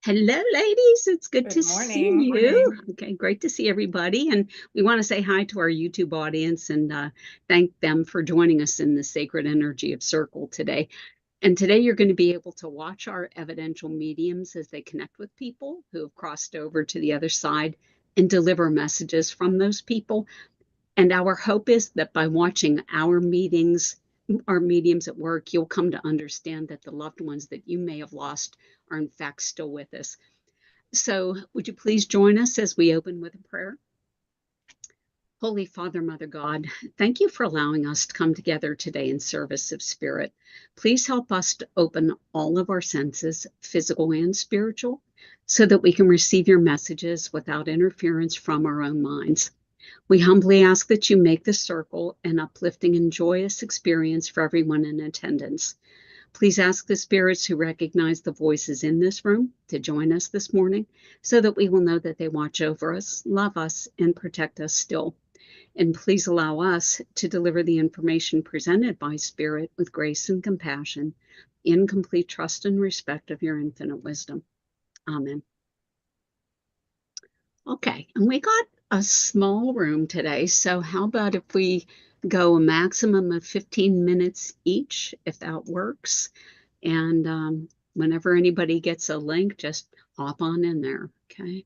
Hello, ladies. It's good to Good see morning. you. Okay, great to see everybody. And we want to say hi to our YouTube audience and thank them for joining us in the sacred energy of Circle today. And today you're going to be able to watch our evidential mediums as they connect with people who have crossed over to the other side and deliver messages from those people. And our hope is that by watching our mediums at work, you'll come to understand that the loved ones that you may have lost are in fact still with us. So, would you please join us as we open with a prayer? Holy Father, Mother God, thank you for allowing us to come together today in service of spirit. Please help us to open all of our senses, physical and spiritual, so that we can receive your messages without interference from our own minds. We humbly ask that you make the circle an uplifting and joyous experience for everyone in attendance. Please ask the spirits who recognize the voices in this room to join us this morning so that we will know that they watch over us, love us, and protect us still. And please allow us to deliver the information presented by Spirit with grace and compassion, in complete trust and respect of your infinite wisdom. Amen. Okay, and we got a small room today, so how about if we go a maximum of 15 minutes each, if that works? And whenever anybody gets a link, just hop on in there, okay?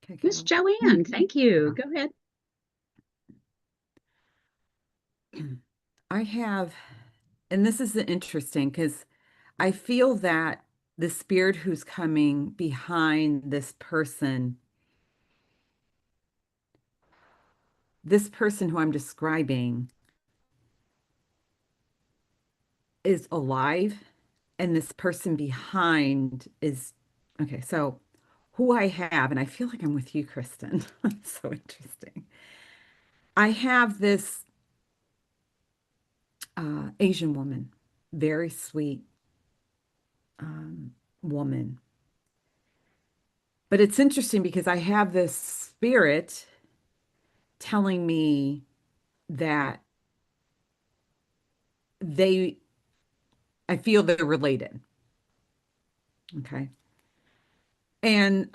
Okay, Miss Joanne, thank you. Go ahead. I have, and this is interesting because I feel that the spirit who's coming behind this person who I'm describing is alive, and this person behind is, okay, so who I have, and I feel like I'm with you, Kristen. It's so interesting. I have this Asian woman, very sweet woman. But it's interesting because I have this spirit telling me that they, I feel they're related. Okay. And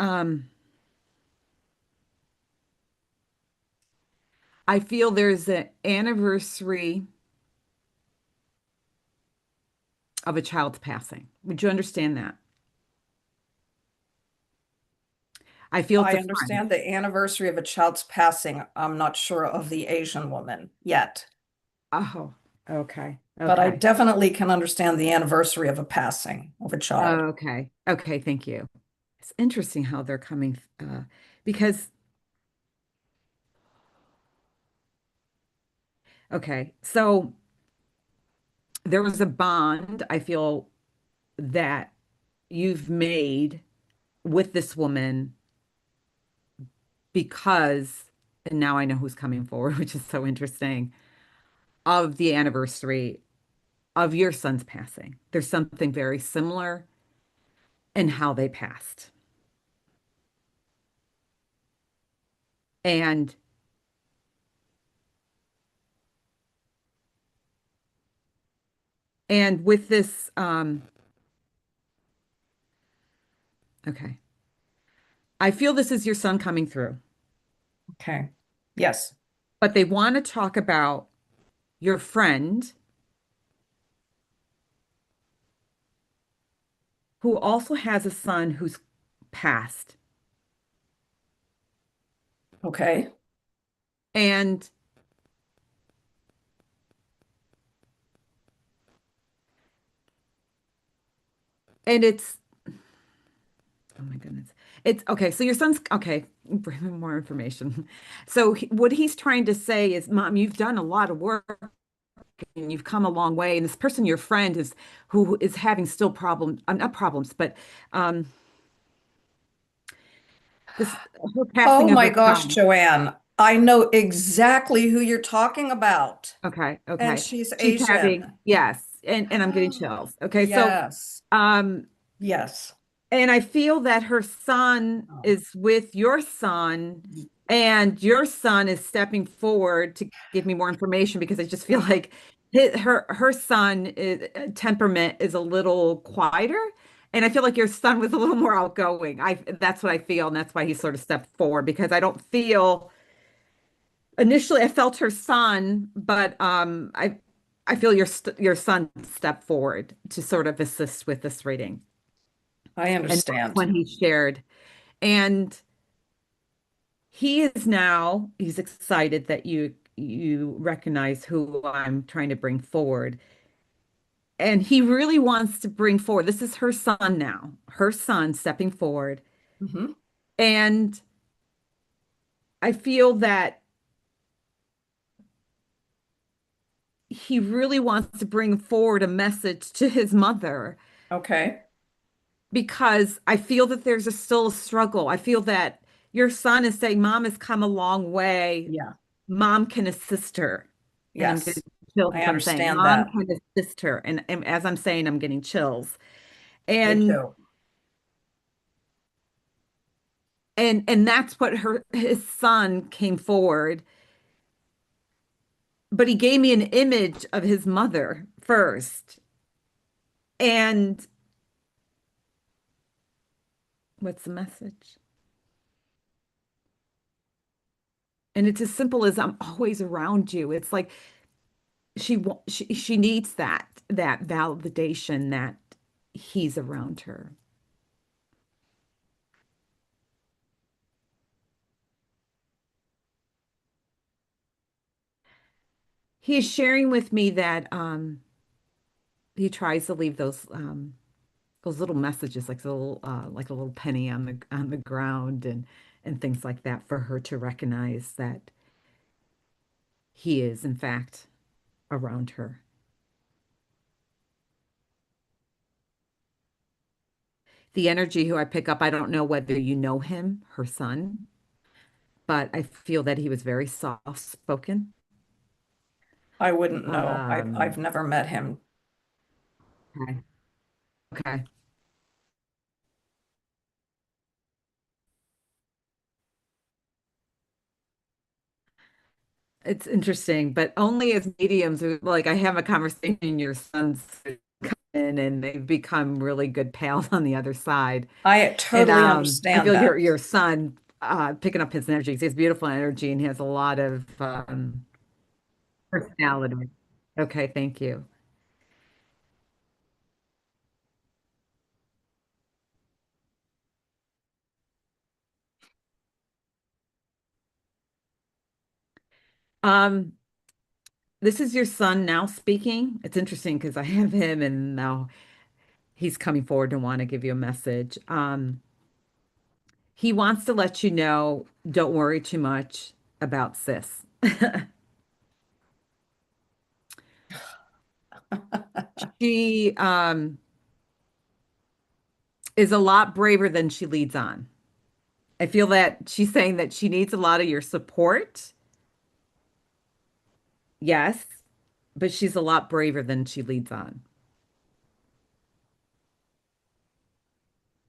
I feel there's an anniversary of a child's passing. Would you understand that? I feel it's Mm. a I friend. understand the anniversary of a child's passing. I'm not sure of the Asian woman yet, Oh, okay. but I Okay. definitely can understand the anniversary of a passing of a child. Okay. Okay. Thank you. It's interesting how they're coming because, okay. So there was a bond I feel that you've made with this woman because, and now I know who's coming forward, which is so interesting, of the anniversary of your son's passing. There's something very similar in how they passed. And with this, okay, I feel this is your son coming through, Okay. Yes. but they want to talk about your friend who also has a son who's passed. Okay. And it's, oh my goodness. It's okay. So your son's okay. Bring me more information. So what he's trying to say is, Mom, you've done a lot of work and you've come a long way. And this person, your friend, is who is having still problems, not problems, but um, this her Oh passing of my her gosh, son. Joanne, I know exactly who you're talking about. Okay, And okay. she's She's having, Asian. yes, and I'm getting chills. Okay, so Yes. um, Yes. and I feel that her son is with your son, and your son is stepping forward to give me more information because I just feel like her son is, temperament is a little quieter, and I feel like your son was a little more outgoing. I That's what I feel, and that's why he sort of stepped forward because I don't feel initially I felt her son, but I feel your son stepped forward to sort of assist with this reading, I and that's understand. when he shared, and he's excited that you recognize who I'm trying to bring forward. And he really wants to bring forward. This is her son now, her son stepping forward. Hmm. And I feel that he really wants to bring forward a message to his mother Okay. because I feel that there's still a struggle. I feel that your son is saying, Mom has come a long way. Yeah. Mom can assist her. And I'm getting Yes. chills I as I'm saying, understand Mom that. can assist her. And as I'm saying, I'm getting chills. Me And too. and that's what his son came forward, but he gave me an image of his mother first. And what's the message? And it's as simple as I'm always around you. It's like she needs that validation that he's around her. He's sharing with me that he tries to leave those little messages like a little penny on the ground and things like that for her to recognize that he is in fact around her. The energy who I pick up, I don't know whether you know him, her son, but I feel that he was very soft spoken. I wouldn't know. I've Um, never met him. okay. Okay. It's interesting, but only as mediums, like I have a conversation, your sons come in and they've become really good pals on the other side. I And totally I understand feel that. your son picking up his energy. 'Cause he has beautiful energy and he has a lot of personality. Okay, thank you. Um, this is your son now speaking. It's interesting because I have him and now he's coming forward and want to give you a message. He wants to let you know, don't worry too much about sis. She is a lot braver than she leads on. I feel that she's saying that she needs a lot of your support. Yes, but she's a lot braver than she leads on.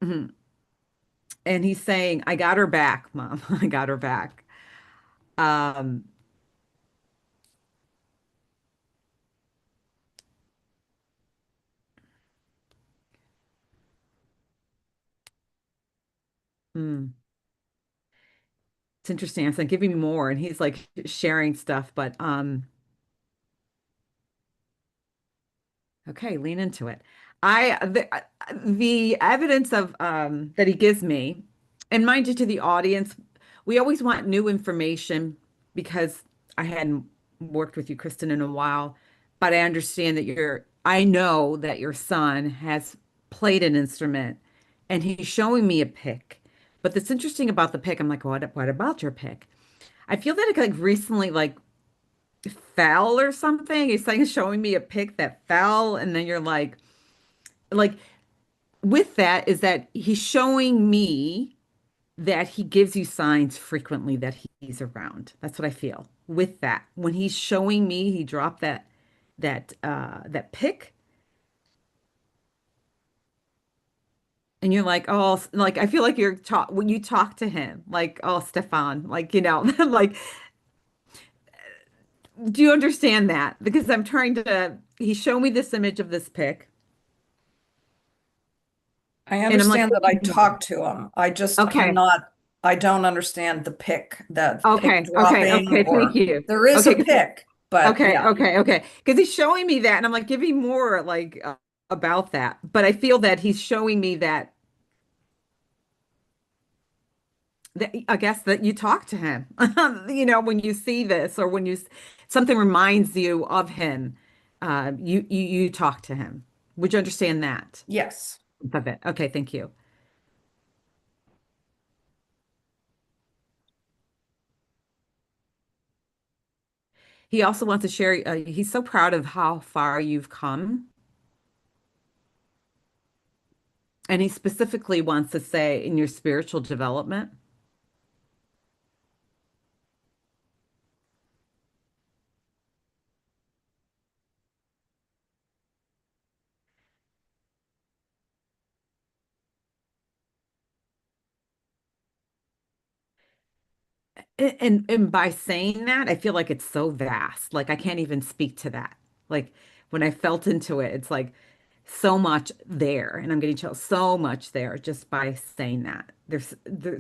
Mhm. And he's saying, I got her back, Mom. I got her back. Um, hmm. It's interesting. I said, give me more. And he's like sharing stuff, but okay, lean into it. The evidence of that he gives me, and mind you, to the audience, we always want new information because I hadn't worked with you, Kristen, in a while, but I know that your son has played an instrument and he's showing me a pick. But that's interesting about the pick. I'm like, what about your pick? I feel that it like recently like fell or something. He's like showing me a pic that fell, and then you're like with that is that he's showing me that he gives you signs frequently that he's around. That's what I feel with that. When he's showing me, he dropped that pic, and you're like, oh, like I feel like you're talk when you talk to him, like, oh, Stefan, like like do you understand that? Because I'm trying to, he showed me this image of this pic, I and I'm like, understand that I talked to him. okay, I don't understand the pick, that pick dropping, okay, thank or you. there is a Okay, pick, but yeah. okay. Because he's showing me that, and I'm like, give me more like about that. But I feel that he's showing me that I guess that you talk to him. You know, when you see this or when something reminds you of him, you talk to him. Would you understand that? Yes. Of it. Okay, thank you. He also wants to share, he's so proud of how far you've come. And he specifically wants to say in your spiritual development. And by saying that, I feel like it's so vast. Like I can't even speak to that. Like when I felt into it, it's like so much there, and I'm getting chills. So much there just by saying that. There's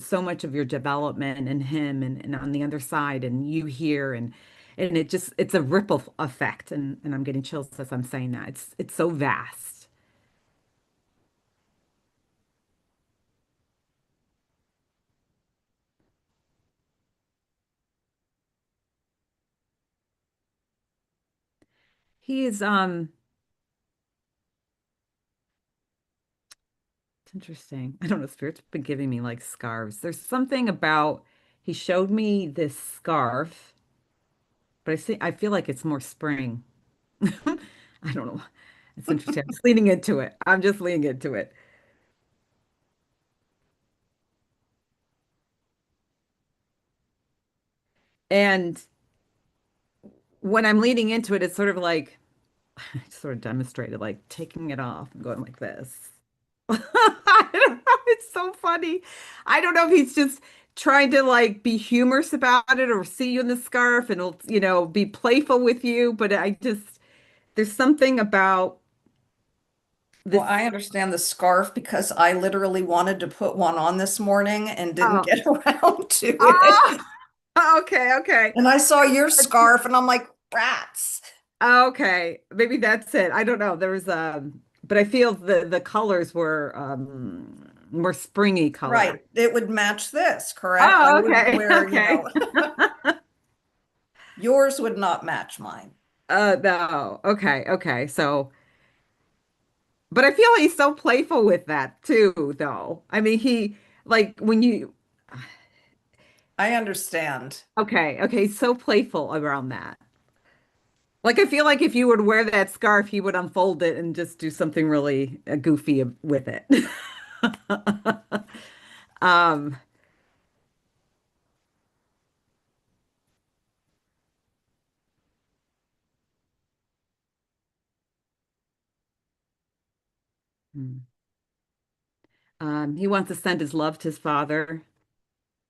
so much of your development and him and on the other side and you here and it's a ripple effect and I'm getting chills as I'm saying that. It's so vast. He is It's interesting. I don't know, Spirit's been giving me like scarves. There's something about he showed me this scarf, but I feel like it's more spring. I don't know. It's interesting. I'm just leaning into it. I'm just leaning into it. And when I'm leaning into it, it's sort of like I sort of demonstrated like taking it off and going like this. I don't know. It's so funny. I don't know if he's just trying to like be humorous about it or see you in the scarf and he'll, be playful with you. But there's something about Well, this. I understand the scarf because I literally wanted to put one on this morning and didn't Oh, get around to oh, it. okay. And I saw your scarf and I'm like, rats. Okay. Maybe that's it. I don't know. There was but I feel the colors were more springy color. Right. It would match this, correct? I Oh, wouldn't okay. wear, Okay. yours would not match mine. No. Okay. So, but I feel he's so playful with that too, though. I mean, he like when you I understand. okay, he's so playful around that. Like I feel like if you would wear that scarf, he would unfold it and just do something really goofy with it. Um, hmm. He wants to send his love to his father,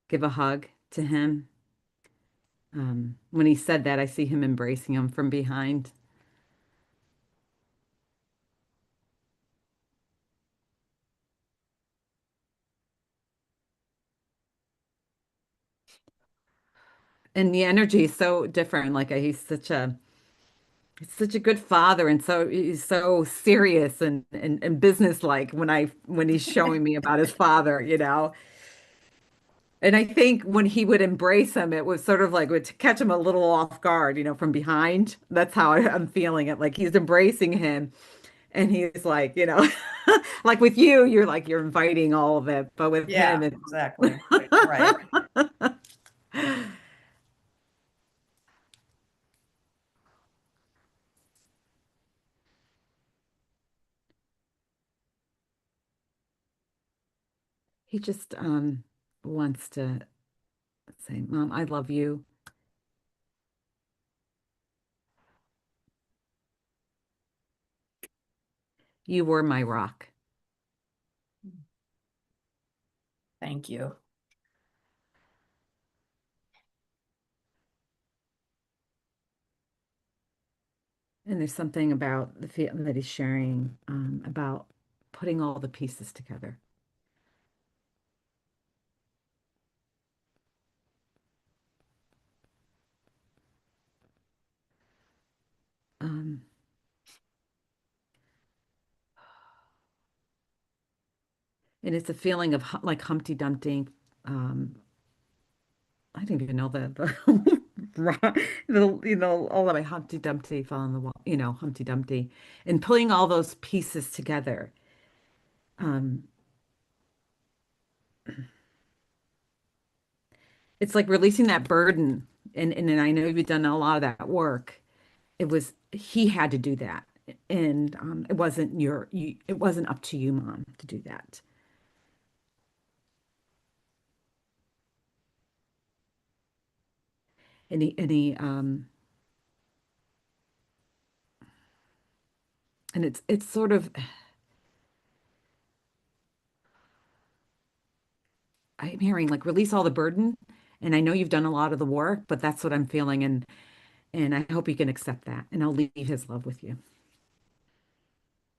give a hug to him. When he said that, I see him embracing him from behind. And the energy is so different. Like he's such a good father, and so he's so serious and businesslike when he's showing me about his father. And I think when he would embrace him, it was sort of like would catch him a little off guard, from behind. That's how I'm feeling it. Like he's embracing him, and he's like, like with you, you're like you're inviting all of it, but with him, Yeah, it's exactly. Right. he just wants to say, Mom, I love you. You were my rock. Thank you. And there's something about the feeling that he's sharing about putting all the pieces together. Um, and it's a feeling of like Humpty Dumpty. Um, I didn't even know all about Humpty Dumpty fell on the wall, Humpty Dumpty, and pulling all those pieces together. Um, it's like releasing that burden. And I know you've done a lot of that work. He had to do that. And it wasn't up to you, Mom, to do that. And it's sort of, I'm hearing like release all the burden. And I know you've done a lot of the work, but that's what I'm feeling. And I hope you can accept that. And I'll leave his love with you.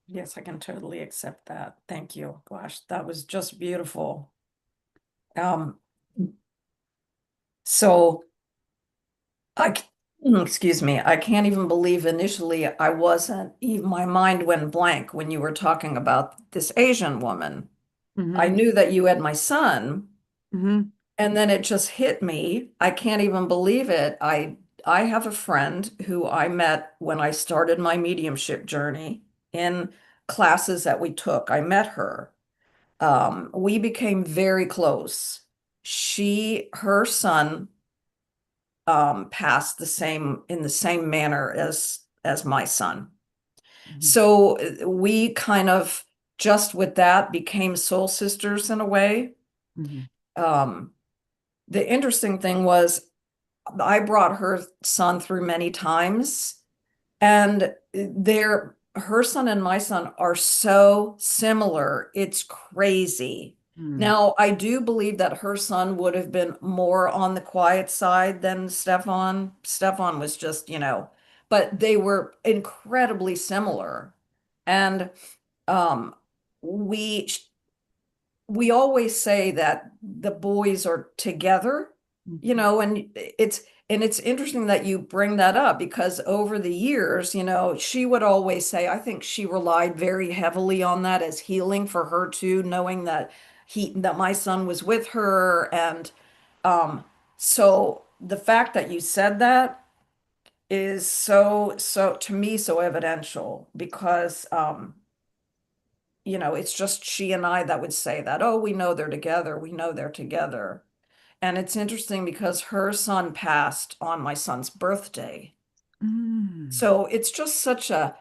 Yes, I can totally accept that. Thank you. Gosh, that was just beautiful. Um, so excuse me, I can't even believe initially I wasn't even, my mind went blank when you were talking about this Asian woman. I Hmm. knew that you had my son, Hmm. and then it just hit me. I can't even believe it. I have a friend who I met when I started my mediumship journey in classes that we took. I met her. We became very close. Her son, passed in the same manner as my son. Hmm. So we kind of just with that became soul sisters in a way. Hmm. Um, the interesting thing was I brought her son through many times, and her son and my son are so similar. It's crazy. Hmm. Now, I do believe that her son would have been more on the quiet side than Stefan. Stefan was just, but they were incredibly similar. And um, we we always say that the boys are together, Hmm. and it's interesting that you bring that up because over the years, she would always say, I think she relied very heavily on that as healing for her too, knowing that my son was with her. And so the fact that you said that is so to me so evidential because it's just she and I that would say that, oh, we know they're together. We know they're together. And it's interesting because her son passed on my son's birthday. Hmm. So it's just such a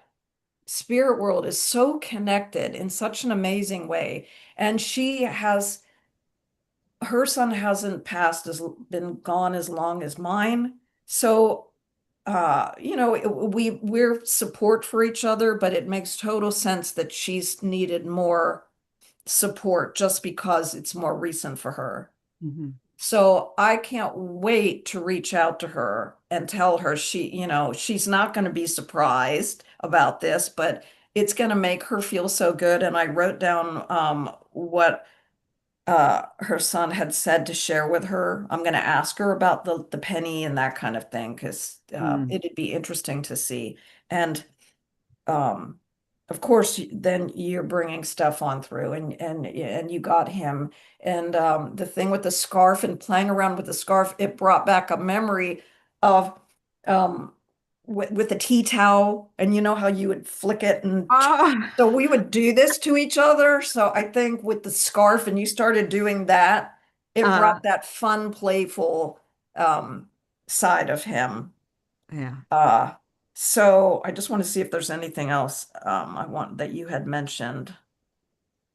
spirit world is so connected in such an amazing way. And her son hasn't been gone as long as mine. So, we're support for each other, but it makes total sense that she's needed more support just because it's more recent for her. Hmm. So I can't wait to reach out to her and tell her she's not going to be surprised about this, but it's going to make her feel so good. And I wrote down what her son had said to share with her. I'm going to ask her about the penny and that kind of thing because Hmm. it'd be interesting to see. And um, of course, then you're bringing stuff on through, and you got him. And the thing with the scarf and playing around with the scarf, it brought back a memory of um, with the tea towel, and you know how you would flick it, and Oh, so we would do this to each other. So I think with the scarf, and you started doing that, it uh, brought that fun, playful um, side of him. yeah. Uh, so I just want to see if there's anything else I want that you had mentioned.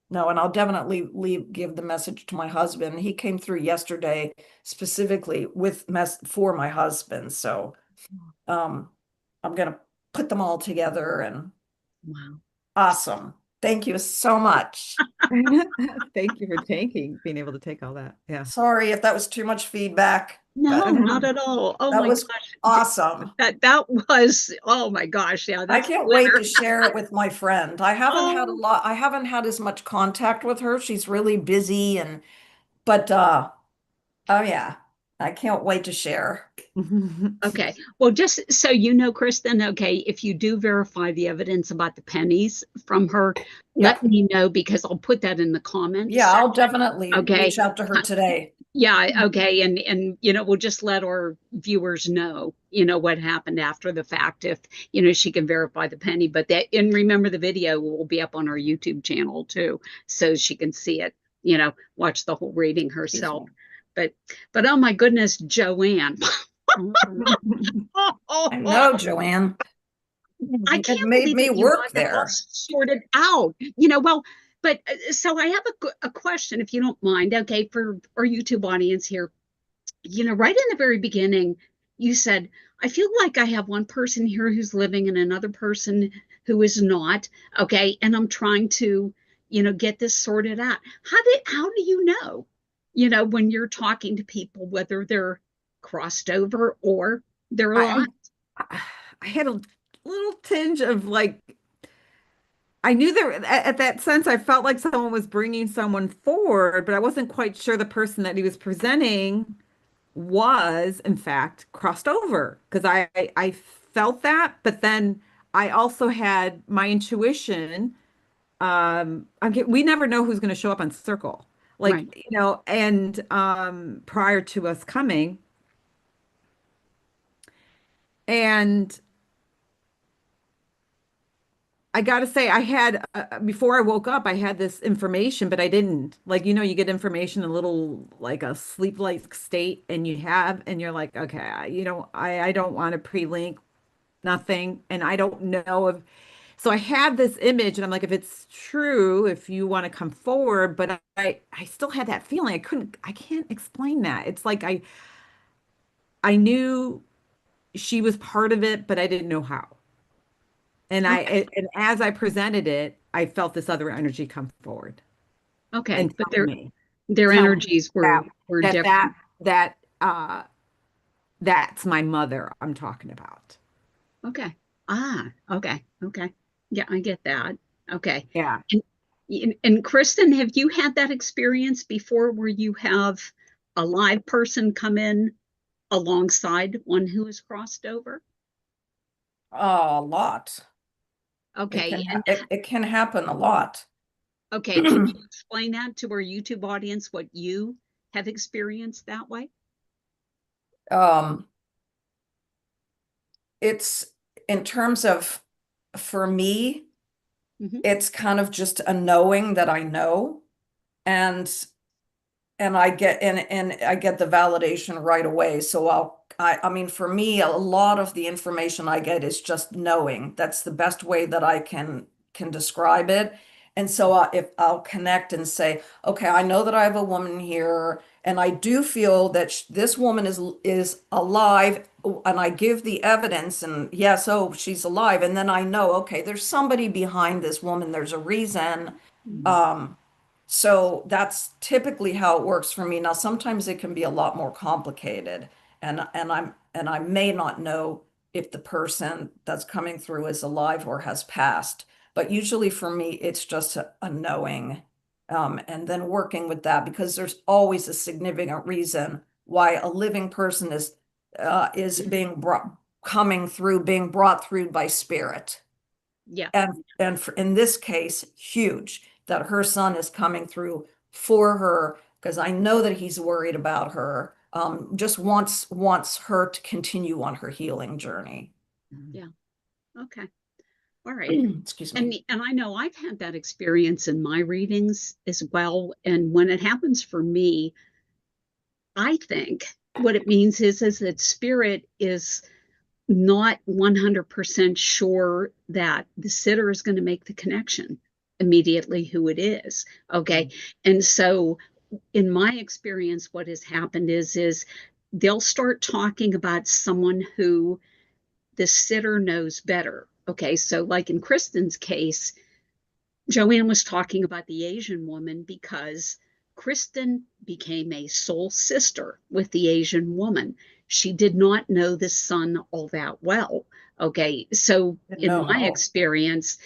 No, and I'll definitely give the message to my husband. He came through yesterday specifically for my husband. So um I'm gonna put them all together and Wow. awesome. Thank you so much. Thank you for being able to take all that. Yeah. Sorry if that was too much feedback, No, but not at all. Oh that my was gosh. awesome. That was, oh my gosh. Yeah, I that's can't wait glitter. to share it with my friend. Oh, I haven't had as much contact with her. She's really busy but oh yeah, I can't wait to share. okay. Well, just so you know, Kristen, okay, if you do verify the evidence about the pennies from her, Yeah. let me know because I'll put that in the Yeah, comments. I'll definitely Okay. reach out to her today. Yeah, okay. And we'll just let our viewers know, what happened after the fact if, she can verify the penny. But and remember the video will be up on our YouTube channel too, so she can see it, watch the whole reading Excuse herself. me. But oh my goodness, Joanne. I know, Joanne. I It can't made believe me that you work got that all there. sorted out. Well, but so I have a question, if you don't mind, okay, for our YouTube audience here. Right in the very beginning, you said, I feel like I have one person here who's living and another person who is not. Okay. And I'm trying to, get this sorted out. How do you know, when you're talking to people, whether they're crossed over or they're alive? I, I had a little tinge of like, I knew there at that sense, I felt like someone was bringing someone forward, but I wasn't quite sure the person that he was presenting was, in fact, crossed over because I felt that, but then I also had my intuition. We never know who's going to show up on Circle, Right. and prior to us coming, and I gotta say, I had before I woke up, I had this information, but I didn't. Like, you get information in a little like a sleep-like state, and you're like, okay, I don't want to pre-link nothing, and I don't know if. So I had this image, and I'm like, if it's true, if you want to come forward, but I still had that feeling. I can't explain that. It's like I knew she was part of it, but I didn't know how. Okay. And as I presented it, I felt this other energy come forward Okay. and But their tell me energies that were that different. that that's my mother I'm talking about. Okay. Ah, okay. Okay. Yeah, I get that. Okay. Yeah. And Kristen, have you had that experience before where you have a live person come in alongside one who is crossed over? Oh, a lot. Okay. And It can happen a lot. okay, can you explain that to our YouTube audience, what you have experienced that way? Um, it's in terms of for me, Hmm. it's kind of just a knowing that I know and and I get the validation right away. So I mean for me a lot of the information I get is just knowing. That's the best way that I can describe it. And so if I'll connect and say, okay, I know that I have a woman here and I do feel that this woman is alive and I give the evidence and yes, oh, she's alive and then I know, okay, there's somebody behind this woman. There's a reason. Um, so that's typically how it works for me. Now, sometimes it can be a lot more complicated, and I may not know if the person that's coming through is alive or has passed. But usually for me, it's just a knowing, and then working with that because there's always a significant reason why a living person is being brought coming through, being brought through by spirit Yeah. in this case, huge that her son is coming through for her because I know that he's worried about her. Just wants her to continue on her healing journey. Yeah. Okay. All right. Excuse me. And I know I've had that experience in my readings as well. And when it happens for me, I think what it means is that spirit is not 100% sure that the sitter is going to make the connection immediately who it is. Okay. And so in my experience, what has happened is they'll start talking about someone who the sitter knows better. Okay. So like in Kristen's case, Joanne was talking about the Asian woman because Kristen became a soul sister with the Asian woman. She did not know the son all that well. Okay, so in No, my no. experience,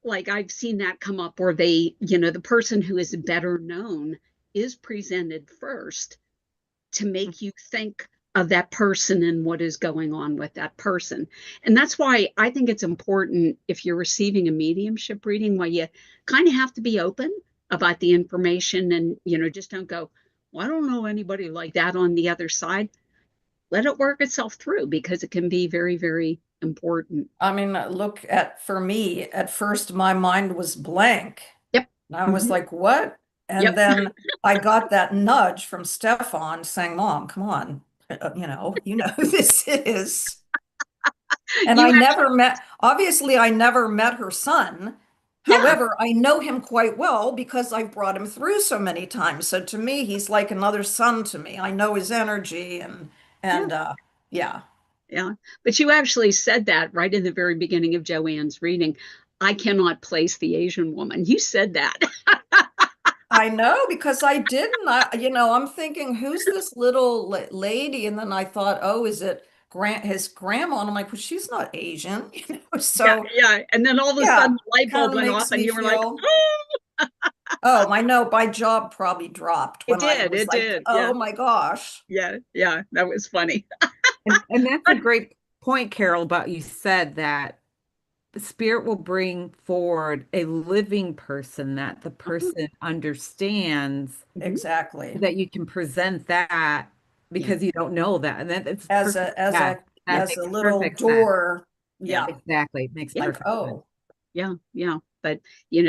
like I've seen that come up where the person who is better known is presented first to make you think of that person and what is going on with that person. And that's why I think it's important if you're receiving a mediumship reading, why you kind of have to be open about the information and, just don't go, well, I don't know anybody like that on the other side. Let it work itself through because it can be very, very important. I mean, for me, at first my mind was blank. Yep. And I was Mhm. like, what? And Yep. then I got that nudge from Stefan saying, Mom, come on. You know who this is. And You obviously, I never met her son. Yeah. However, I know him quite well because I've brought him through so many times. So to me, he's like another son to me. I know his energy Yeah. and yeah. Yeah. But you actually said that right in the very beginning of Joanne's reading. I cannot place the Asian woman. You said that. I know because I didn't. I'm thinking, who's this little lady? And then I thought, oh, is it his grandma? And I'm like, well, she's not Asian, Yeah, So yeah. And then all of a yeah, sudden the light kind bulb of went off makes and me you were like, feel. oh, Oh, I know my jaw probably dropped it when I did. was It like, did. Yeah. oh my gosh. Yeah. Yeah. That was funny. And that's a great point, Carol, about you said that spirit will bring forward a living person that the person understands, Mhm. Exactly. that you can present that Yeah. because you don't know that. And that it's As perfect. a as Yeah, a that as a makes little perfect sense. door. Yeah. Yeah. Exactly. Makes Yeah. Like, perfect sense. oh, Yeah. Yeah. But,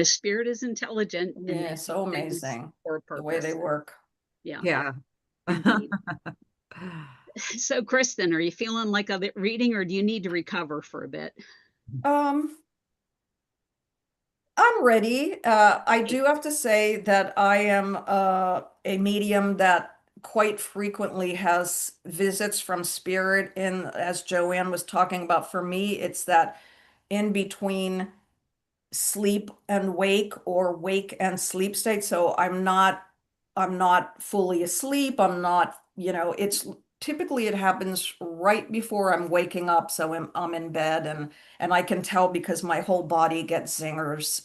spirit is intelligent and yeah, they do so things amazing for a the way they purpose. work. Yeah. Yeah. Indeed. So, Kristen, are you feeling like a reading or do you need to recover for a bit? Um, I'm ready. I do have to say that I am a medium that quite frequently has visits from spirit. And as Joanne was talking about, for me, it's that in between sleep and wake or wake and sleep state. So I'm not fully asleep. I'm not, it's typically it happens right before I'm waking up. So I'm in bed and I can tell because my whole body gets zingers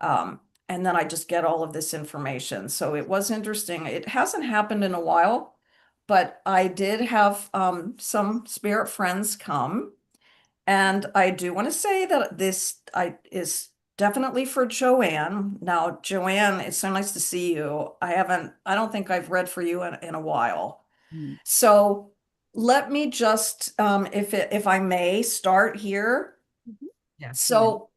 um and then I just get all of this information. So it was interesting. It hasn't happened in a while, but I did have some spirit friends come and I do want to say that is definitely for Joanne. Now, Joanne, it's so nice to see you. I don't think I've read for you in a while. Mm. So let me just, if I may, start here. Mhm. Yes, you may. So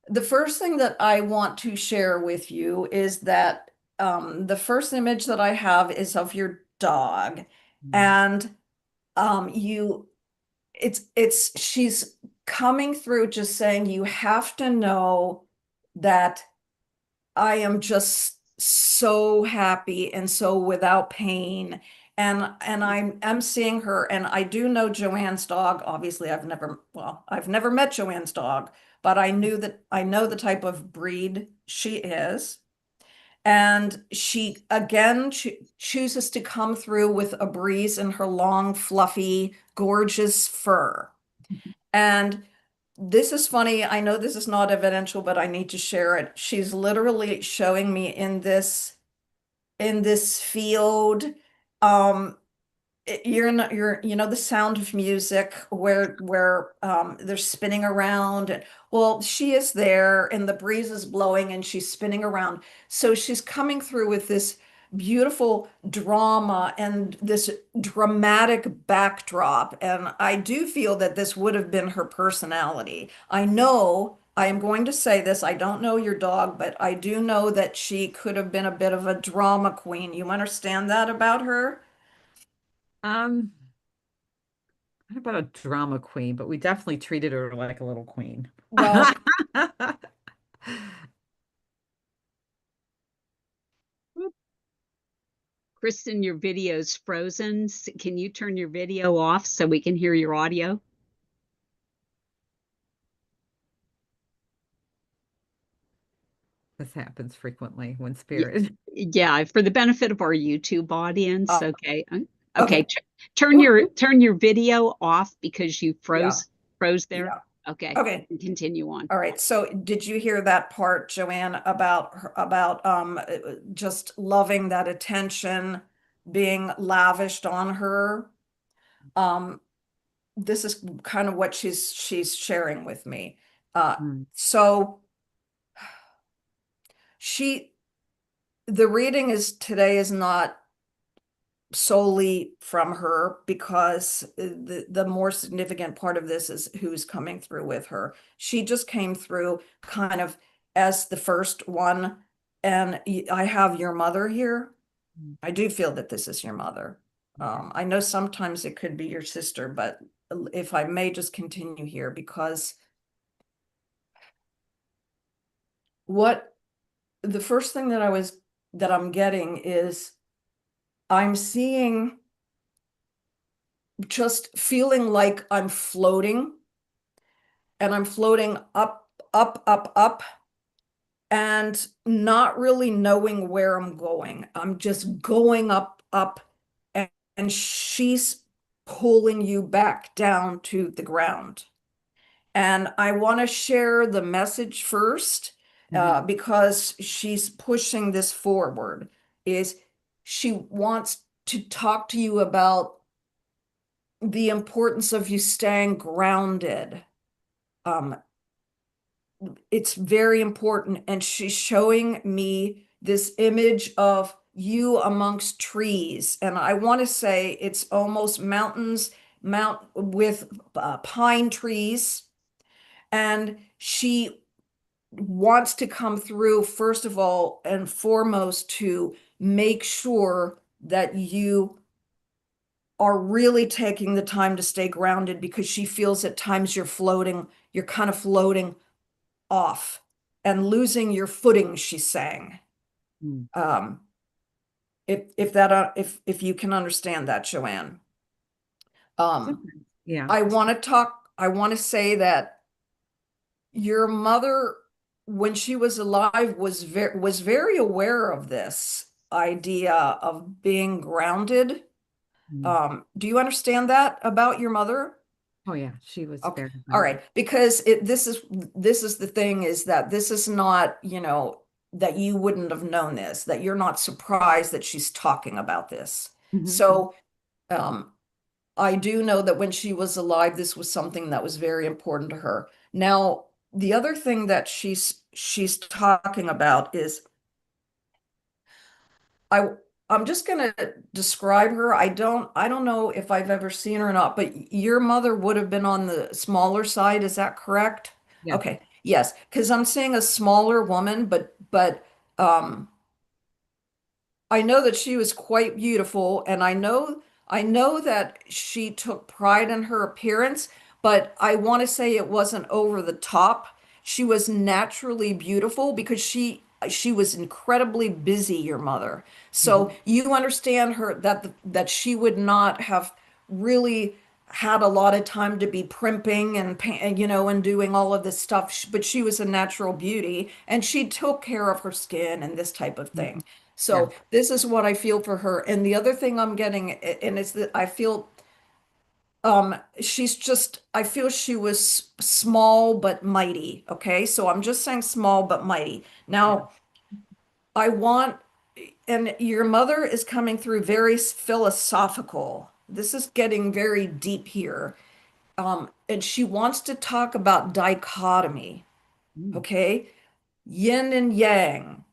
the first thing that I want to share with you is that the first image that I have is of your dog, Mm. and you it's she's coming through just saying you have to know that I am just so happy and so without pain. And I'm seeing her, and I do know Joanne's dog. Obviously, I've never met Joanne's dog, but I know the type of breed she is. And she again chooses to come through with a breeze in her long, fluffy, gorgeous fur. And this is funny. I know this is not evidential, but I need to share it. She's literally showing me in this field. Um, you're the sound of music where they're spinning around. Well, she is there and the breeze is blowing and she's spinning around. So she's coming through with this beautiful drama and this dramatic backdrop. And I do feel that this would have been her personality. I know I am going to say this. I don't know your dog, but I do know that she could have been a bit of a drama queen. You understand that about her? Um, Not about a drama queen, but we definitely treated her like a little queen. Well, Kristen, your video's frozen. Can you turn your video off so we can hear your audio? This happens frequently when Yeah, spirit. yeah, for the benefit of our YouTube audience, Uh, okay. Okay, okay. turn your video off because you Yeah. froze there. Yeah. Okay, you Okay. can continue on. All right. So did you hear that part, Joanne, about just loving that attention being lavished on her? Um, this is kind of what she's sharing with me. Mm, So she the reading is today is not solely from her because the more significant part of this is who's coming through with her. She just came through kind of as the first one, and I have your mother here. mm, I do feel that this is your mother. okay. I know sometimes it could be your sister, but if I may just continue here, because what the first thing that I'm getting is I'm seeing just feeling like I'm floating, and I'm floating up, up, up, up, and not really knowing where I'm going. I'm just going up, up, and she's pulling you back down to the ground. And I want to share the message first, Mhm, because she's pushing this forward. Is she wants to talk to you about the importance of you staying grounded. Um, it's very important. And she's showing me this image of you amongst trees. And I want to say it's almost mount with pine trees. And she wants to come through, first of all and foremost, to make sure that you are really taking the time to stay grounded, because she feels at times you're kind of floating off and losing your footing, she's saying. mm. Um, if you can understand that, Joanne. Um, Sometimes, yeah. I want to say that your mother, when she was alive, was very aware of this idea of being grounded. Mm. Do you understand that about your mother? Oh yeah, she was Okay. very All grounded. right. Because this is the thing, is that this is not, that you wouldn't have known this, that you're not surprised that she's talking about this. Mhm, mhm. So, um, I do know that when she was alive, this was something that was very important to her. Now, the other thing that she's talking about is I I'm just going to describe her. I don't know if I've ever seen her or not, but your mother would have been on the smaller side, is that correct? Yes. Okay. Yes, because I'm seeing a smaller woman, but um I know that she was quite beautiful, and I know that she took pride in her appearance, but I want to say it wasn't over the top. She was naturally beautiful because she was incredibly busy, your mother. So Mhm, you understand her, that she would not have really had a lot of time to be primping and doing all of this stuff, but she was a natural beauty, and she took care of her skin and this type of thing. mhm. Yeah. So this is what I feel for her. And the other thing I'm getting, and it's that I feel I feel she was small but mighty. Okay. So I'm just saying small but mighty. Yeah. Now I want, and your mother is coming through very philosophical. This is getting very deep here. And she wants to talk about dichotomy. Mm, Okay. Yin and yang,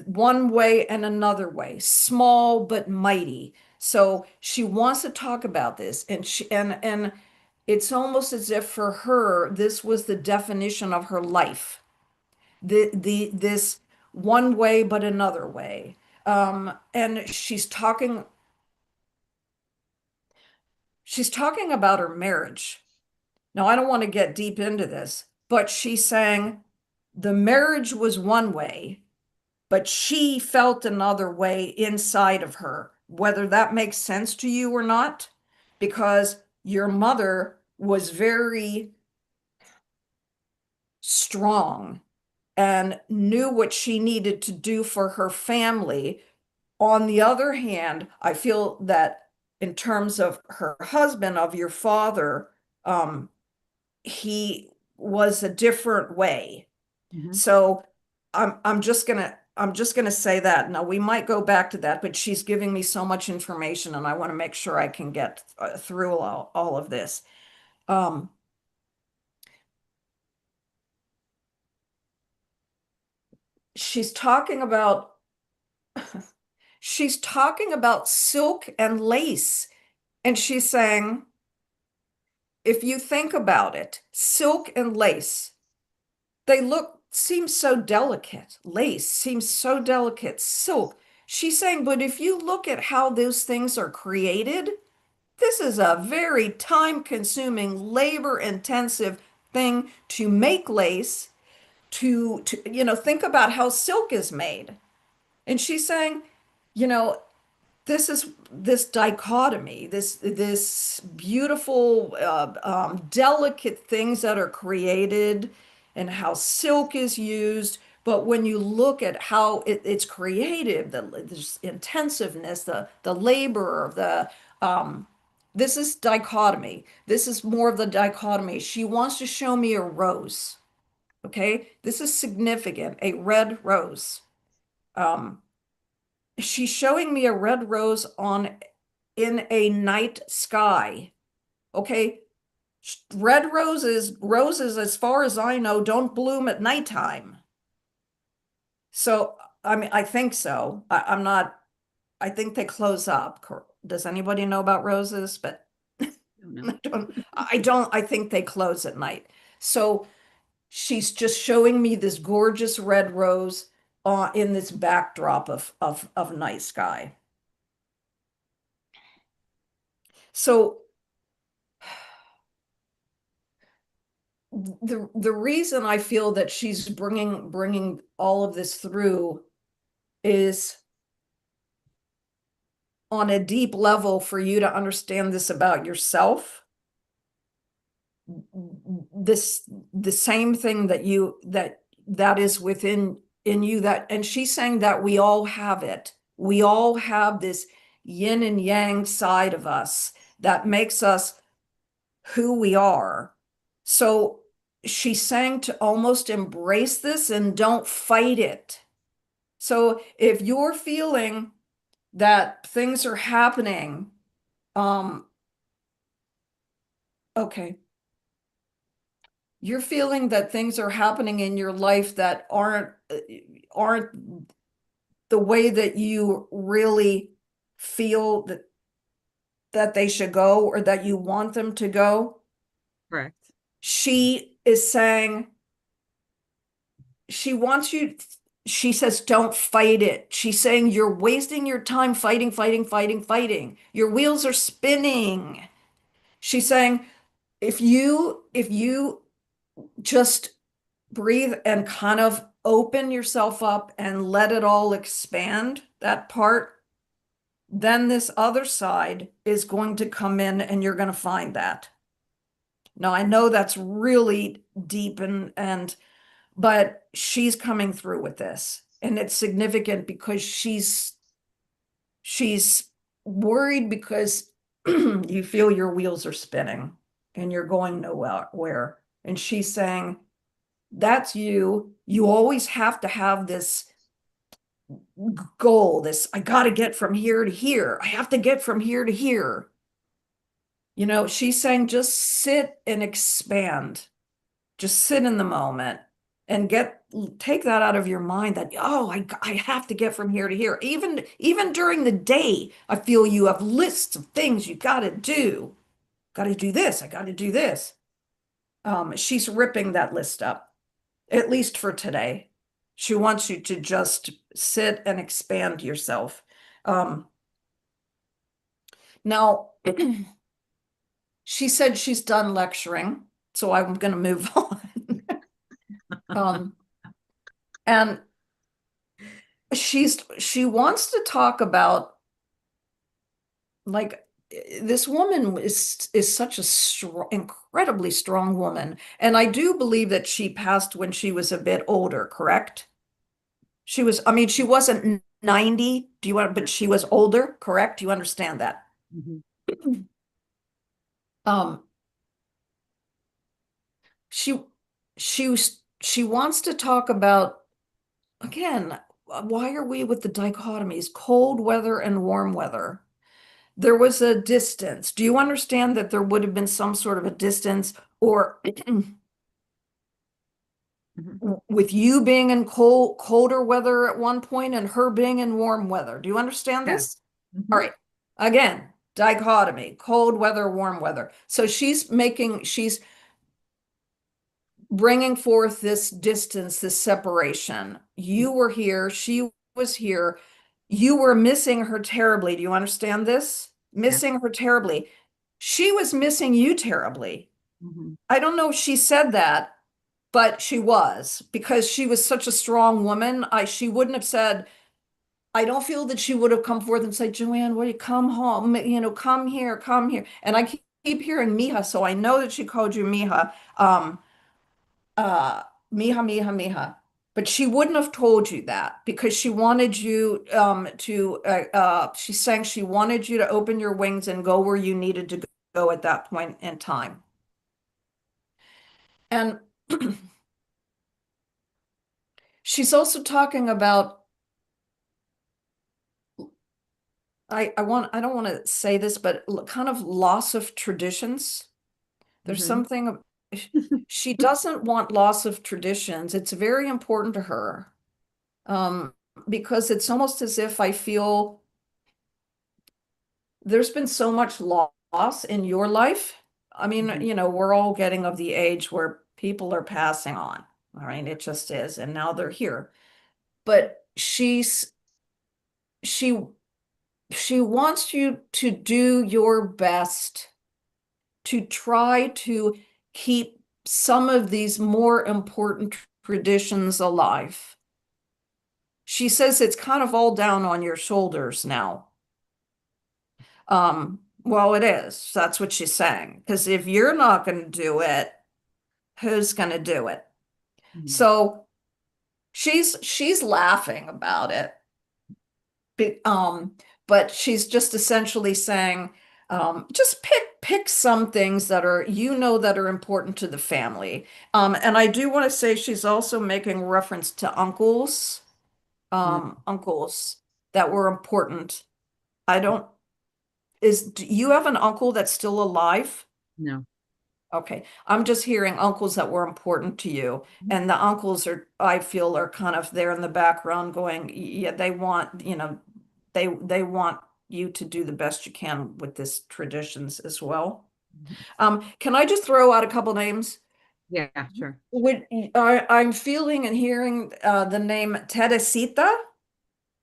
one way and another way, small but mighty. So she wants to talk about this, and and it's almost as if for her this was the definition of her life. The this one way but another way. And she's talking about her marriage. Now, I don't want to get deep into this, but she's saying the marriage was one way, but she felt another way inside of her, whether that makes sense to you or not, because your mother was very strong and knew what she needed to do for her family. On the other hand, I feel that in terms of her husband, of your father, he was a different way. So I'm just gonna say that. Now we might go back to that, but she's giving me so much information, and I want to make sure I can get through all of this. Um, she's talking about she's talking about silk and lace, and she's saying, if you think about it, silk and lace, they seem so delicate. Lace seems so delicate. Silk. She's saying, but if you look at how those things are created, this is a very time-consuming, labor-intensive thing to make lace, to think about how silk is made. And she's saying, you know, this is this dichotomy, this beautiful, delicate things that are created and how silk is used. But when you look at how it's created, this intensiveness, the labor, this is dichotomy. This is more of the dichotomy. She wants to show me a rose. Okay, this is significant. A red rose. Um, she's showing me a red rose in a night sky. Okay. Red roses, as far as I know, don't bloom at nighttime. So, I mean, I think so. I'm not, I think they close up. Does anybody know about roses? But I think they close at night. So she's just showing me this gorgeous red rose in this backdrop of night sky. So the reason I feel that she's bringing all of this through is on a deep level for you to understand this about yourself. The same thing that is within you, that, and she's saying that we all have it. We all have this yin and yang side of us that makes us who we are. So she's saying to almost embrace this and don't fight it. So if you're feeling that things are happening, okay, you're feeling that things are happening in your life that aren't the way that you really feel that they should go, or that you want them to go. Correct. She is saying, she wants you, she says, don't fight it. She's saying you're wasting your time fighting, fighting, fighting, fighting. Your wheels are spinning. She's saying, if you just breathe and kind of open yourself up and let it all expand, that part, then this other side is going to come in and you're going to find that. Now, I know that's really deep but she's coming through with this, and it's significant because she's worried because you feel your wheels are spinning and you're going nowhere. And she's saying, that's you. You always have to have this goal, I got to get from here to here. I have to get from here to here. She's saying, just sit and expand. Just sit in the moment and take that out of your mind, that, oh, I have to get from here to here. Even during the day, I feel you have lists of things you got to do. Got to do this. I got to do this. She's ripping that list up, at least for today. She wants you to just sit and expand yourself. Now, she said she's done lecturing, so I'm going to move on. And she wants to talk about, like, this woman is such a strong, incredibly strong woman. And I do believe that she passed when she was a bit older, correct? She was, I mean, she wasn't 90. Do you want, but she was older, correct? Do you understand that? Mhm. Um, she she wants to talk about, again, why are we with the dichotomies, cold weather and warm weather? There was a distance. Do you understand that there would have been some sort of a distance, or Mhm. with you being in colder weather at one point and her being in warm weather? Do you understand Yeah. this? All Mhm. right. Again, dichotomy, cold weather, warm weather. So she's bringing forth this distance, this separation. You were here, she was here. You were missing her terribly. Do you understand this? Yeah. Missing her terribly. She was missing you terribly. Mhm. I don't know if she said that, but she was, because she was such a strong woman. She wouldn't have said, I don't feel that she would have come forth and said, Joanne, will you come home? Come here, come here. And I keep hearing Mija, so I know that she called you Mija. Uh, Mija, Mija, Mija. But she wouldn't have told you that, because she wanted you she's saying she wanted you to open your wings and go where you needed to go at that point in time. And she's also talking about, I don't want to say this, but kind of loss of traditions. There's Mhm. something, she doesn't want loss of traditions. It's very important to her. Um, because it's almost as if I feel there's been so much loss in your life. I mean, Mhm. we're all getting of the age where people are passing on. All right, it just is. And now they're here. But she she wants you to do your best to try to keep some of these more important traditions alive. She says it's kind of all down on your shoulders now. Well, it is. That's what she's saying. Because if you're not going to do it, who's going to do it? Mhm. So she's laughing about it. Be- Um, but she's just essentially saying, just pick some things that that are important to the family. And I do want to say she's also making reference to Mhm. uncles that were important. I don't, do you have an uncle that's still alive? No. Okay, I'm just hearing uncles that were important to you, and the uncles I feel, are kind of there in the background going, yeah, they want, they want you to do the best you can with this traditions as well. Mhm. Can I just throw out a couple names? Yeah, sure. I'm feeling and hearing the name Teresita.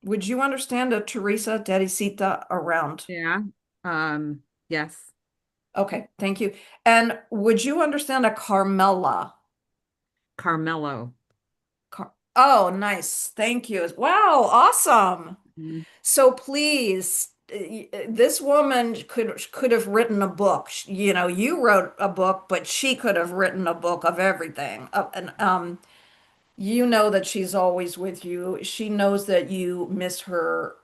Would you understand a Teresa Teresita around? Yeah. Yes. Okay, thank you. And would you understand a Carmela? Carmelo. Oh, nice. Thank you. Wow, awesome. Mhm. So please, this woman could have written a book. You wrote a book, but she could have written a book of everything. And you know that she's always with you. She knows that you miss her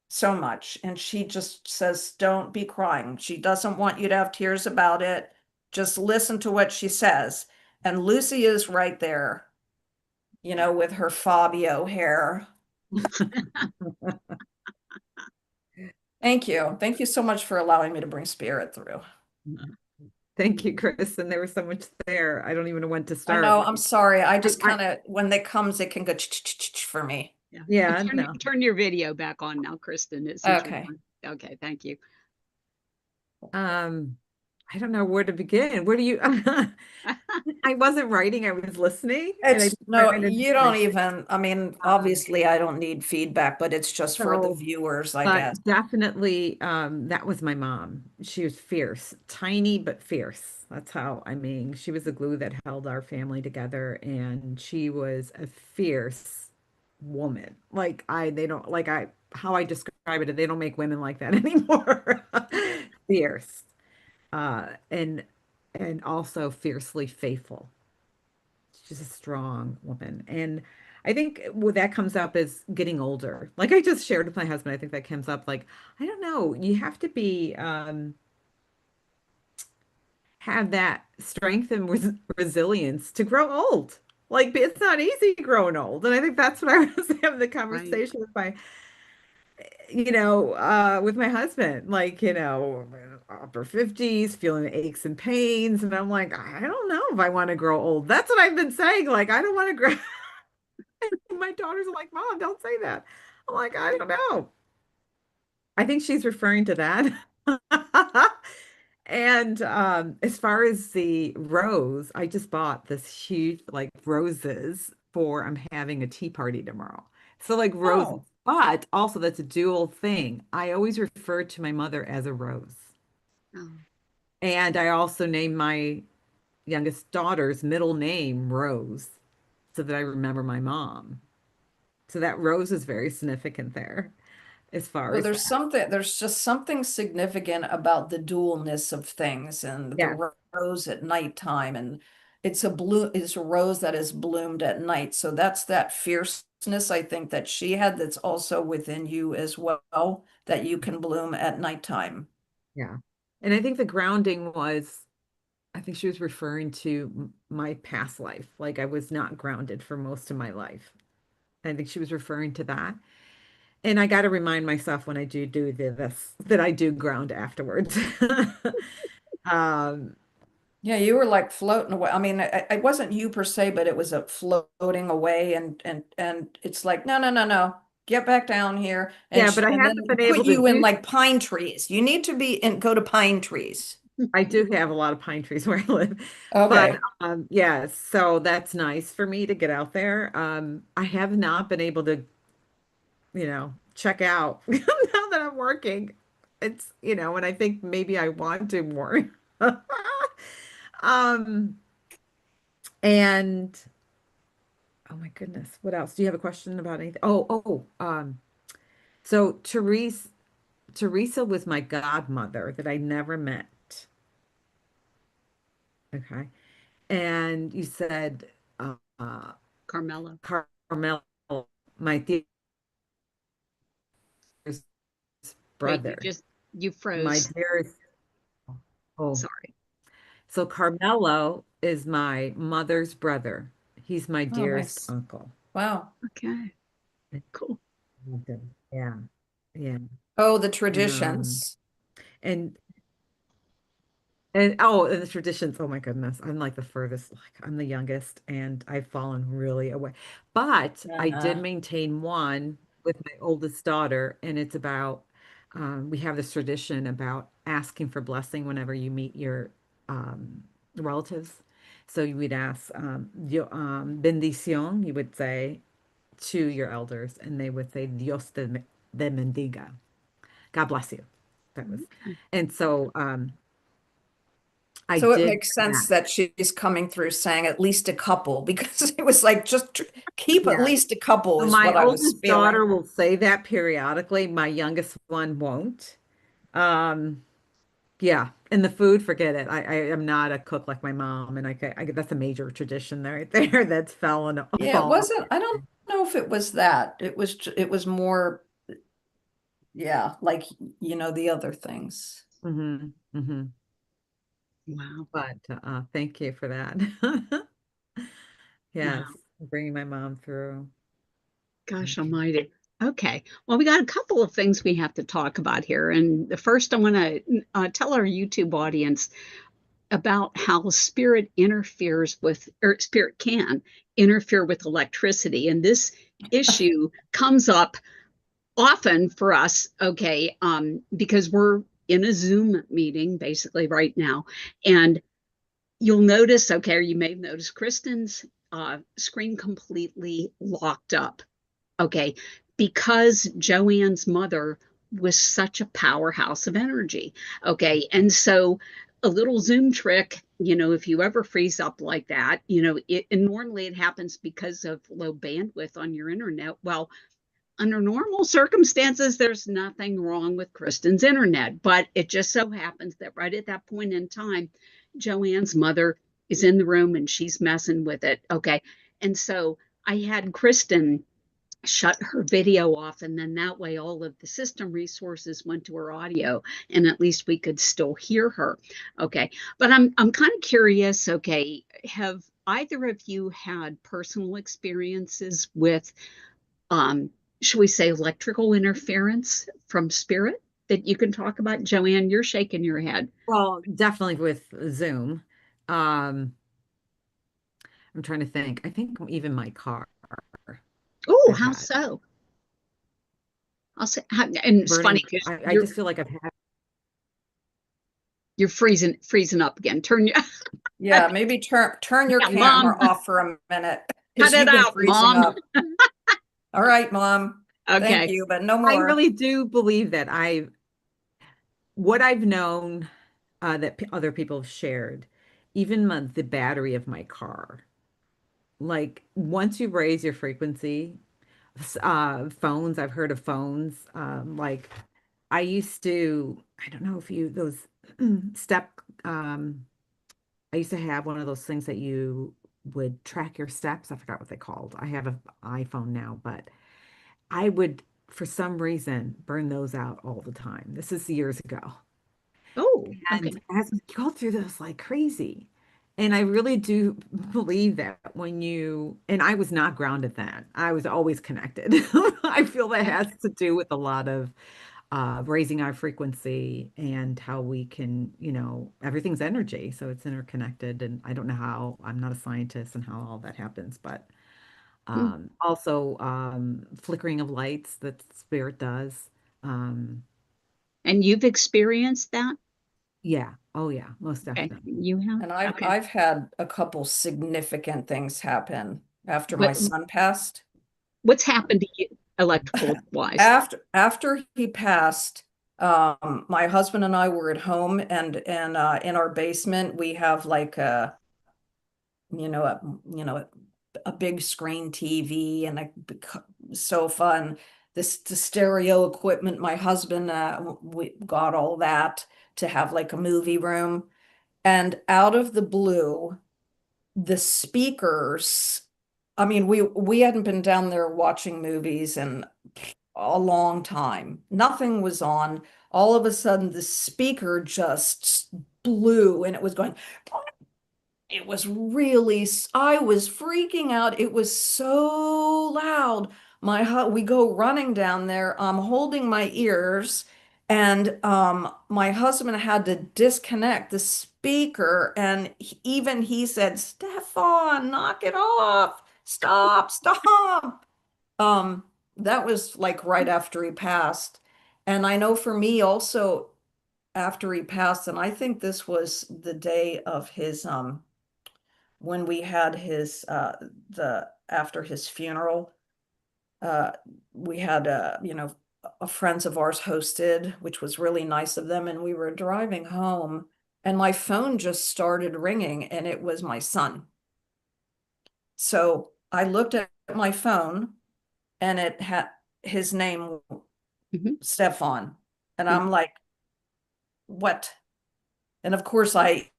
so much, and she just says, "Don't be crying." She doesn't want you to have tears about it. Just listen to what she says. And Lucy is right there, with her Fabio hair. Thank you. Thank you so much for allowing me to bring spirit through. Thank you, Chris. And there was so much there. I don't even know when to I start. know, I'm sorry. I just I kind of, when it comes, it can go for me. Yeah. And yeah, turn no. turn your video back on now, Kristen, since you're Okay. done. Okay, thank you. Um, I don't know where to begin. Where do you I wasn't writing, I was listening and I It's just no, kind of you don't even, I mean, um obviously I don't need feedback, but it's just for the so viewers, I but guess. definitely that was my mom. She was fierce, tiny but fierce. That's how I mean, she was the glue that held our family together and she was a fierce woman. Like I they don't like how I describe it. They don't make women like that anymore. Fierce, and also fiercely faithful. She's a strong woman. And I think what that comes up is getting older. Like I just shared with my husband, I think that comes up like, I don't know, you have to be have that strength and resilience to grow old. Like it's not easy growing old. And I think that's what I was having the Right. conversation with my, with my husband, like, upper 50s, feeling aches and pains. And I'm like, I don't know if I want to grow old. That's what I've been saying. Like, I don't want to grow. My daughters are like, Mom, don't say that. I'm like, I don't know. I think she's referring to that. And as far as the rose, I just bought this huge like roses for I'm having a tea party tomorrow. So like roses, Oh, but also that's a dual thing. I always refer to my mother as a rose. Oh, And I also named my youngest daughter's middle name Rose so that I remember my mom. So that rose is very significant there as far well, as that. there's just something significant about the dualness of things and Yeah. the rose at nighttime. And it's a rose that is bloomed at night. So that's that fierceness, I think, that she had that's also within you as well, that you can bloom at nighttime. Yeah. And I think the grounding was, I think she was referring to my past life. Like I was not grounded for most of my life. I think she was referring to that. And I got to remind myself when I do this that I do ground afterwards. Um, Yeah, you were like floating away. I mean, it wasn't you per se, but it was a floating away, and it's like, no, no, no, no, get back down here, yeah, but I and then haven't been put able to you in do. like pine trees. You need to be and go to pine trees. I do have a lot of pine trees where I live, but Okay. yeah, so that's nice for me to get out there. I have not been able to, check out now that I'm working. It's, and I think maybe I want to more. Um, and oh my goodness, what else? Do you have a question about anything? So Teresa was my godmother that I never met. Okay. And you said Carmela. Carmel, my dearest Wait, brother, you my froze. dearest. Oh, Sorry. so Carmelo is my mother's brother. He's my Oh, dearest nice. uncle. Wow. Okay, cool. Yeah, yeah. Oh, the And and and the traditions, oh my goodness, I'm like the furthest, like I'm the youngest and I've fallen really away. But I did Uh-huh. maintain one with my oldest daughter, and it's about we have this tradition about asking for blessing whenever you meet your um relatives. So you would ask bendición, you would say to your elders, and they would say te bendiga. God bless you. That was, Okay. and so I So it did makes that. sense that she's coming through saying at least a couple because it was like just keep at Yeah. least a couple So is my what I was oldest daughter feeling. will say that periodically. My youngest one won't. Um, yeah. And the food, forget it. I am not a cook like my mom, and that's a major tradition there, right there that's Yeah, it fallen. wasn't, I don't know if it was that. It was more, yeah, like, the other things. Hmm. Hmm. Wow. But thank you for that. Yes, Wow. bringing my mom through. Gosh Okay. almighty. Okay. Well, we got a couple of things we have to talk about here. And the first, I want to tell our YouTube audience about how spirit interferes with, or spirit can interfere with electricity. And this issue comes up often for us, okay, because we're in a Zoom meeting basically right now. And you'll notice, okay, or you may have noticed Kristen's screen completely locked up. Okay, because Joanne's mother was such a powerhouse of energy. Okay, and so a little Zoom trick, if you ever freeze up like that, and normally it happens because of low bandwidth on your internet. Well, under normal circumstances, there's nothing wrong with Kristen's internet, but it just so happens that right at that point in time, Joanne's mother is in the room and she's messing with it. Okay. And so I had Kristen shut her video off, and then that way all of the system resources went to her audio, and at least we could still hear her. Okay. But I'm kind of curious, okay, have either of you had personal experiences with um, should we say electrical interference from spirit that you can talk about? Joanne, you're shaking your head. Well, definitely with Zoom. Um, I'm trying to think. I think even my car Oh, I've how had so? I'll say, and it's funny burning. because I just feel like I've had. you're freezing up again. Turn your Yeah, maybe turn your yeah, camera mom, off for a minute cut because it you've been out, freezing mom. up. All right, Mom. Thank Okay. you, but no I more. really do believe that what I've known that other people have shared, even the battery of my car. Like once you raise your frequency, phones, I've heard of phones. Like I used to, I don't know if you, those step, um, I used to have one of those things that you would track your steps. I forgot what they called. I have an iPhone now, but I would, for some reason, burn those out all the time. This is years ago. Oh, And okay. as we go through this like crazy. And I really do believe that and I was not grounded then. I was always connected. I feel that has to do with a lot of raising our frequency and how we can, everything's energy. So it's interconnected. And I don't know how, I'm not a scientist and how all that happens, but Mm. also flickering of lights that spirit does. Um, And you've experienced that? yeah. Oh, yeah. Most Okay. definitely. You have? And I've Okay. I've had a couple significant things happen after my What son passed. what's happened to you electrical wise? After he passed, my husband and I were at home, and in our basement we have like a you know a you know a big screen TV and a sofa and this the stereo equipment. My husband we got all that to have like a movie room, and out of the blue, the speakers. I mean, we hadn't been down there watching movies in a long time. Nothing was on. All of a sudden, the speaker just blew and it was going, it was really, I was freaking out. It was so loud. We go running down there. I'm holding my ears, and my husband had to disconnect the speaker, and even he said, "Stefan, knock it off! Stop, stop!" Um, that was like right after he passed, and I know for me also after he passed, and I think this was the day of his when we had his the after his funeral, uh we had a friends of ours hosted, which was really nice of them, and we were driving home and my phone just started ringing and it was my son. So I looked at my phone and it had his name, Mhm, Stefan, and mhm. I'm like, what? And of course answer,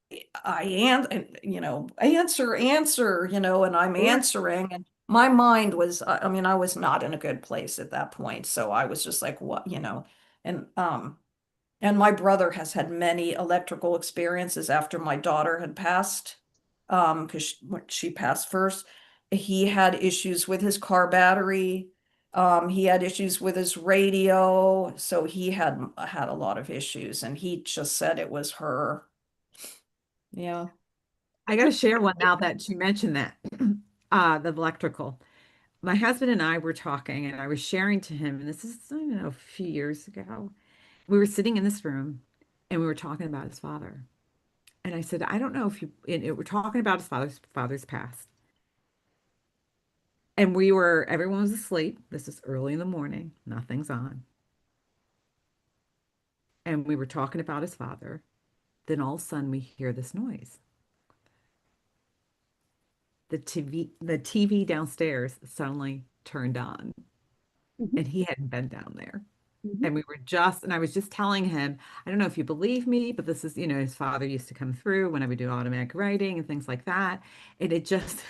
and I'm Sure. answering, and my mind was, I mean, I was not in a good place at that point. So I was just like, what. And my brother has had many electrical experiences after my daughter had passed, because she passed first. He had issues with his car battery. He had issues with his radio. So he had a lot of issues, and he just said it was her. Yeah. I got to share one now that you mentioned that, the electrical. My husband and I were talking, and I was sharing to him, and this is, I don't know, a few years ago. We were sitting in this room, and we were talking about his father. And I said, I don't know if we're talking about his father's past. And everyone was asleep. This is early in the morning, nothing's on. And we were talking about his father. Then all of a sudden, we hear this noise. The TV downstairs suddenly turned on. Mhm, and he hadn't been down there. mhm, And I was just telling him, I don't know if you believe me, but this is, his father used to come through when I would do automatic writing and things like that. And it just,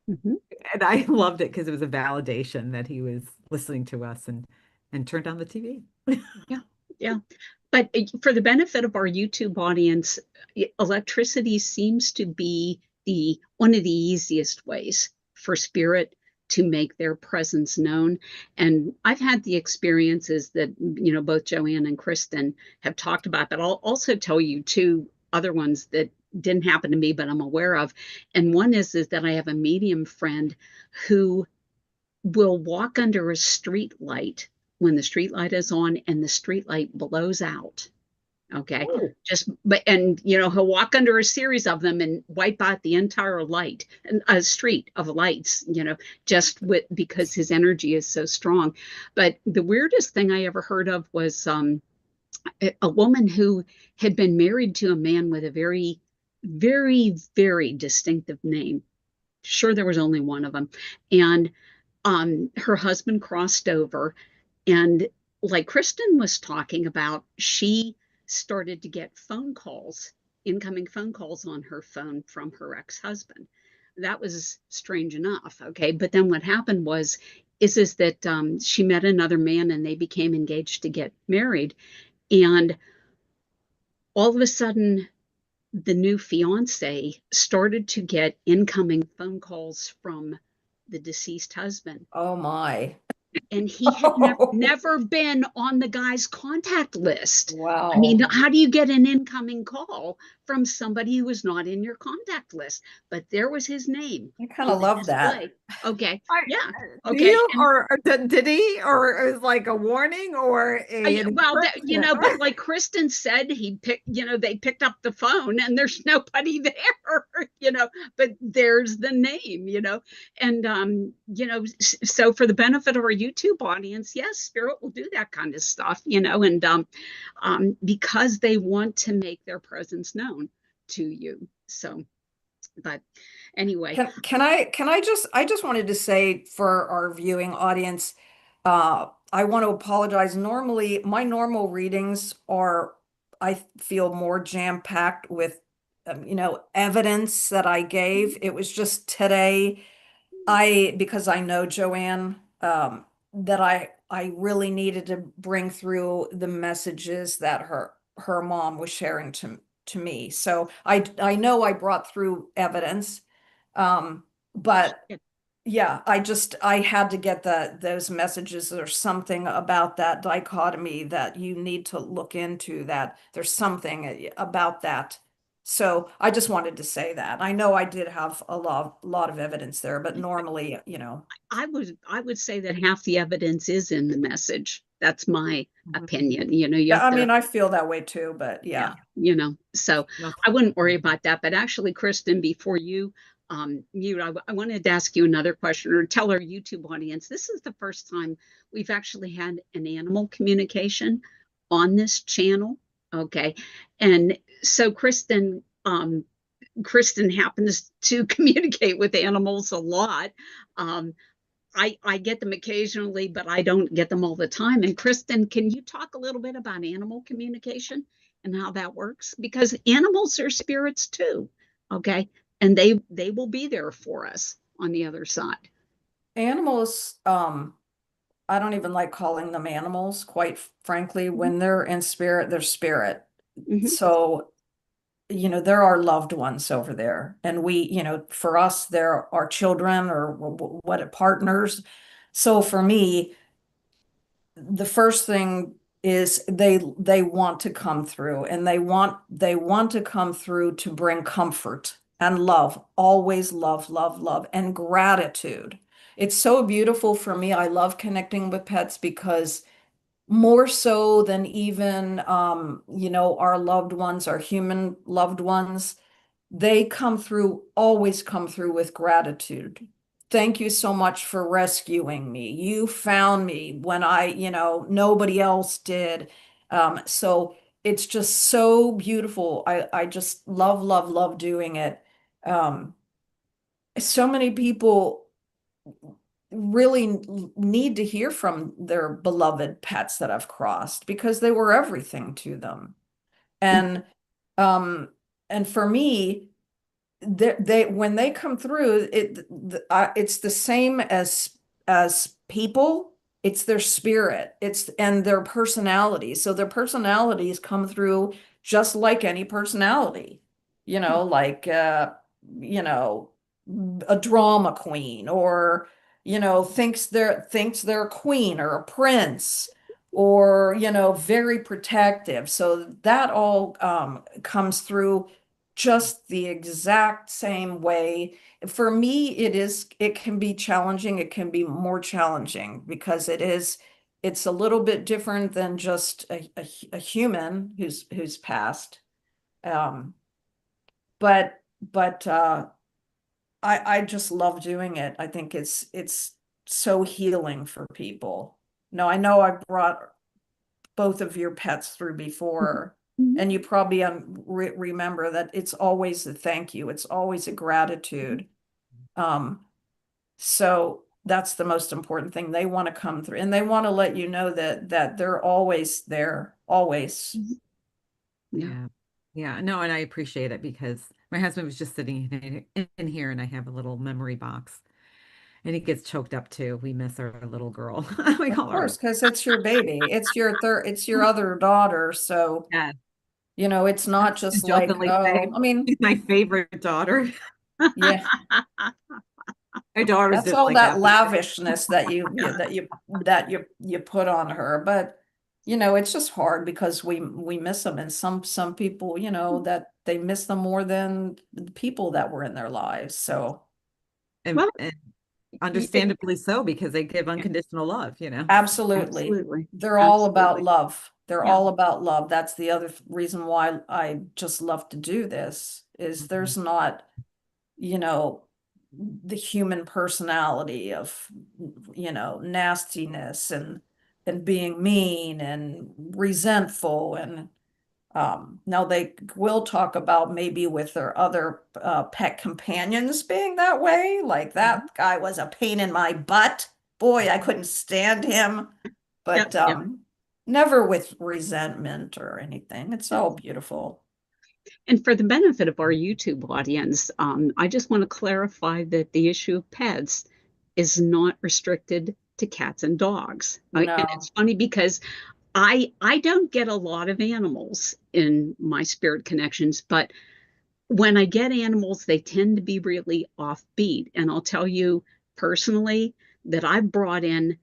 mhm. and I loved it because it was a validation that he was listening to us and turned on the TV. Yeah, yeah. But for the benefit of our YouTube audience, electricity seems to be the one of the easiest ways for spirit to make their presence known. And I've had the experiences that, both Joanne and Kristen have talked about, but I'll also tell you two other ones that didn't happen to me, but I'm aware of. And one is that I have a medium friend who will walk under a street light when the street light is on and the street light blows out. Okay. Oh, Just, but, and, he'll walk under a series of them and wipe out the entire light and a street of lights, just because his energy is so strong. But the weirdest thing I ever heard of was a woman who had been married to a man with a very, very, very distinctive name. Sure, there was only one of them. And her husband crossed over, and like Kristen was talking about, she started to get phone calls, incoming phone calls on her phone from her ex-husband. That was strange enough. Okay. But then what happened is that she met another man and they became engaged to get married. And all of a sudden, the new fiance started to get incoming phone calls from the deceased husband, Oh my. and he had never been on the guy's contact list. I mean, Wow. how do you get an incoming call from somebody who was not in your contact list? But there was his name I kind on of the love that. display. Okay, I, yeah, do okay, you, and or did he, or is like a warning or an well, encouragement? but like Kristen said, they picked up the phone and there's nobody there, but there's the name, and so for the benefit of our YouTube audience, yes, Spirit will do that kind of stuff, and because they want to make their presence known to you. So, but anyway, Can I just wanted to say for our viewing audience, I want to apologize. Normally, my normal readings are, I feel, more jam-packed with evidence that I gave. It was just today, because I know Joanne, that I really needed to bring through the messages that her mom was sharing to me. So I know I brought through evidence, but yeah, I had to get those messages. There's something about that dichotomy that you need to look into, that there's something about that. So I just wanted to say that. I know I did have a lot of evidence there, but normally, I would say that half the evidence is in the message. That's my Mhm. opinion. You Yeah, have I to, mean, I feel that way too, but yeah, yeah. so That's I wouldn't worry about that. But actually, Kristen, before you mute, I wanted to ask you another question, or tell our YouTube audience, this is the first time we've actually had an animal communication on this channel. Okay. And so Kristen happens to communicate with animals a lot. Um, I get them occasionally, but I don't get them all the time. And Kristen, can you talk a little bit about animal communication and how that works? Because animals are spirits too, okay? And they will be there for us on the other side. Animals, I don't even like calling them animals, quite frankly. Mhm, When they're in spirit, they're spirit. mhm. So, there are loved ones over there. And for us, there are children or what partners. So for me, the first thing is they want to come through, and they want to come through to bring comfort and love, always love, love, love, and gratitude. It's so beautiful for me. I love connecting with pets because more so than even our loved ones, our human loved ones, they come through, always come through with gratitude. Thank you so much for rescuing me. You found me when nobody else did. So it's just so beautiful. I just love, love, love doing it. Um, so many people really need to hear from their beloved pets that have crossed because they were everything to them. And um and for me, they when they come through it's the same as people. It's their spirit, it's and their personality. So their personalities come through just like any personality, like you know a drama queen, or thinks they're a queen or a prince, or very protective. So that all comes through just the exact same way. For me, it can be challenging. It can be more challenging because it's a little bit different than just a human who's passed. Um, but I just love doing it. I think it's so healing for people. No, I know I brought both of your pets through before, Mhm. and you probably remember that it's always a thank you. It's always a gratitude. Um, so that's the most important thing. They want to come through, and they want to let you know that they're always there, always. Mhm. Yeah. Yeah. Yeah. No, and I appreciate it because my husband was just sitting in here and I have a little memory box and he gets choked up too. We miss our little girl. We Of call her. course, because it's your baby. It's your other daughter. So, Yeah. it's not I just like, jokingly say oh, I mean, she's my favorite daughter. yeah. My daughter's That's just all like that that. lavishness that you put on her. But it's just hard because we miss them. And some people, that they miss them more than the people that were in their lives. So Well, And it, understandably so because they give yeah, unconditional love, you know. absolutely. absolutely. They're all about Absolutely. love. They're Yeah. all about love. That's the other reason why I just love to do this, is Mhm. there's not, you know, the human personality of, nastiness and being mean and resentful. And now they will talk about maybe with their other pet companions being that way. Like Mhm. that guy was a pain in my butt. Boy, I couldn't stand him. Yep. But Yep. never with resentment or anything. It's all beautiful. And for the benefit of our YouTube audience, I just want to clarify that the issue of pets is not restricted to cats and dogs. And No. it's funny because I don't get a lot of animals in my spirit connections, but when I get animals, they tend to be really offbeat. And I'll tell you personally that I've brought in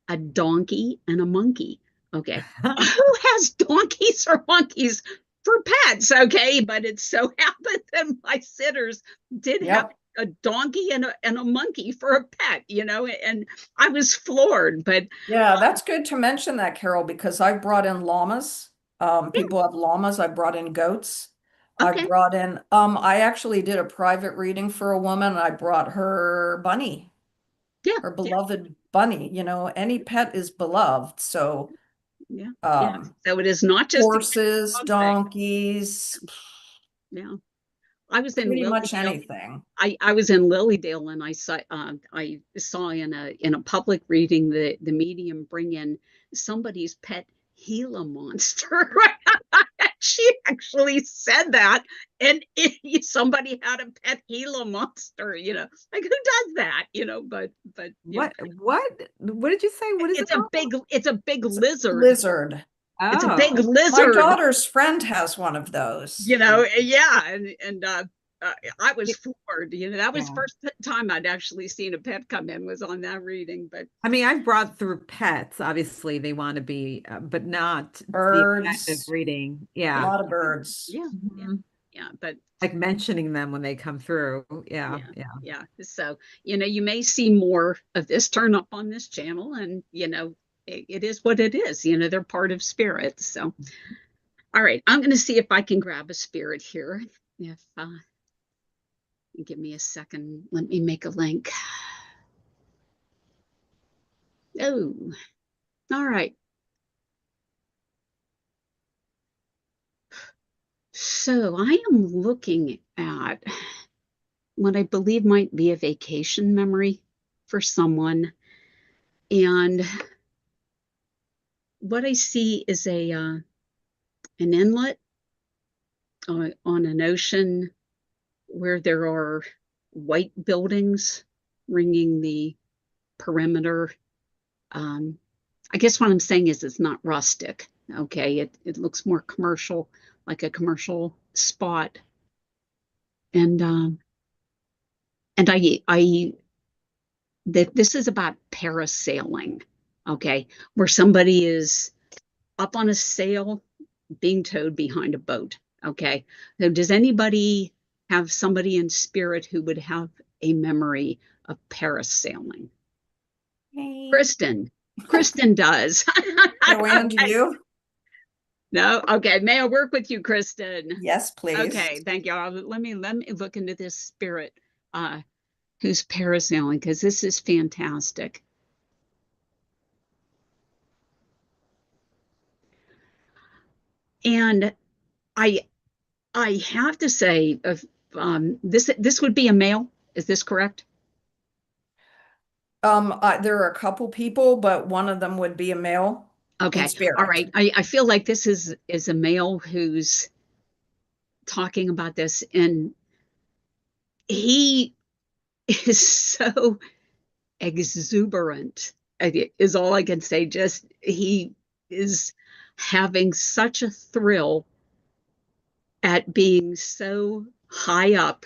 a donkey and a monkey. Okay. Who has donkeys or monkeys for pets? Okay. But it so happened that my sitters did have Yep. a donkey and a monkey for a pet, and I was floored. But Yeah, that's good to mention that, Carol, because I brought in llamas. yeah, People have llamas. I brought in goats. I okay. brought in, I actually did a private reading for a woman. And I brought her bunny, Yeah. her Yeah. beloved bunny. Any pet is beloved. So, Yeah. Yeah. um, So it is not just a cat horses, and dog thing. donkeys, Yeah. I was in pretty much Lilydale. anything. I was in Lilydale and I saw in a public reading the medium bring in somebody's pet Gila monster. She actually said that, and somebody had a pet Gila monster. Like who does that? But What did you say? What is it called? it's a big It's a lizard. lizard. It's a big Oh, My lizard. daughter's friend has one of those. Yeah, and I was y- floored. That was yeah. first time I'd actually seen a pet come in was on that reading. But I mean, I've brought through pets. Obviously, they want to be, but not the effective Birds, reading. a Yeah. lot of birds. yeah, yeah, Mhm. yeah. But Like mentioning them when they come through. Yeah. yeah, Yeah. yeah. So you may see more of this turn up on this channel, and it is what it is. They're part of spirit. So all right, I'm going to see if I can grab a spirit here. If give me a second, let me make a link. Oh, all right. So I am looking at what I believe might be a vacation memory. for someone. And what I see is an inlet on an ocean where there are white buildings ringing the perimeter. I guess what I'm saying is it's not rustic. Okay, it looks more commercial, like a commercial spot. And I that this is about parasailing. Okay, where somebody is up on a sail being towed behind a boat. Okay, so does anybody have somebody in spirit who would have a memory of parasailing? Hey. Kristen does. Joanne, do Okay. you? No, okay. May I work with you, Kristen? Yes, please. Okay, thank you. Let me look into this spirit who's parasailing, because this is fantastic. And I I have to say, this would be a male. Is this correct? There are a couple people, but one of them would be a male in Okay, all spirit. right. I feel like this is a male who's talking about this, and he is so exuberant, is all I can say. Just he is having such a thrill at being so high up,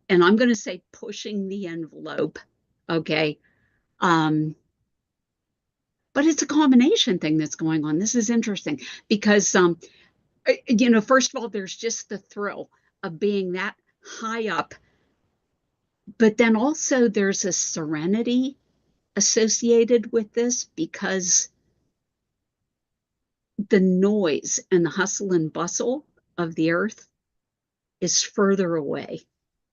and I'm going to say pushing the envelope. Okay. Um, but it's a combination thing that's going on. This is interesting because, first of all, there's just the thrill of being that high up, but then also there's a serenity associated with this because the noise and the hustle and bustle of the earth is further away.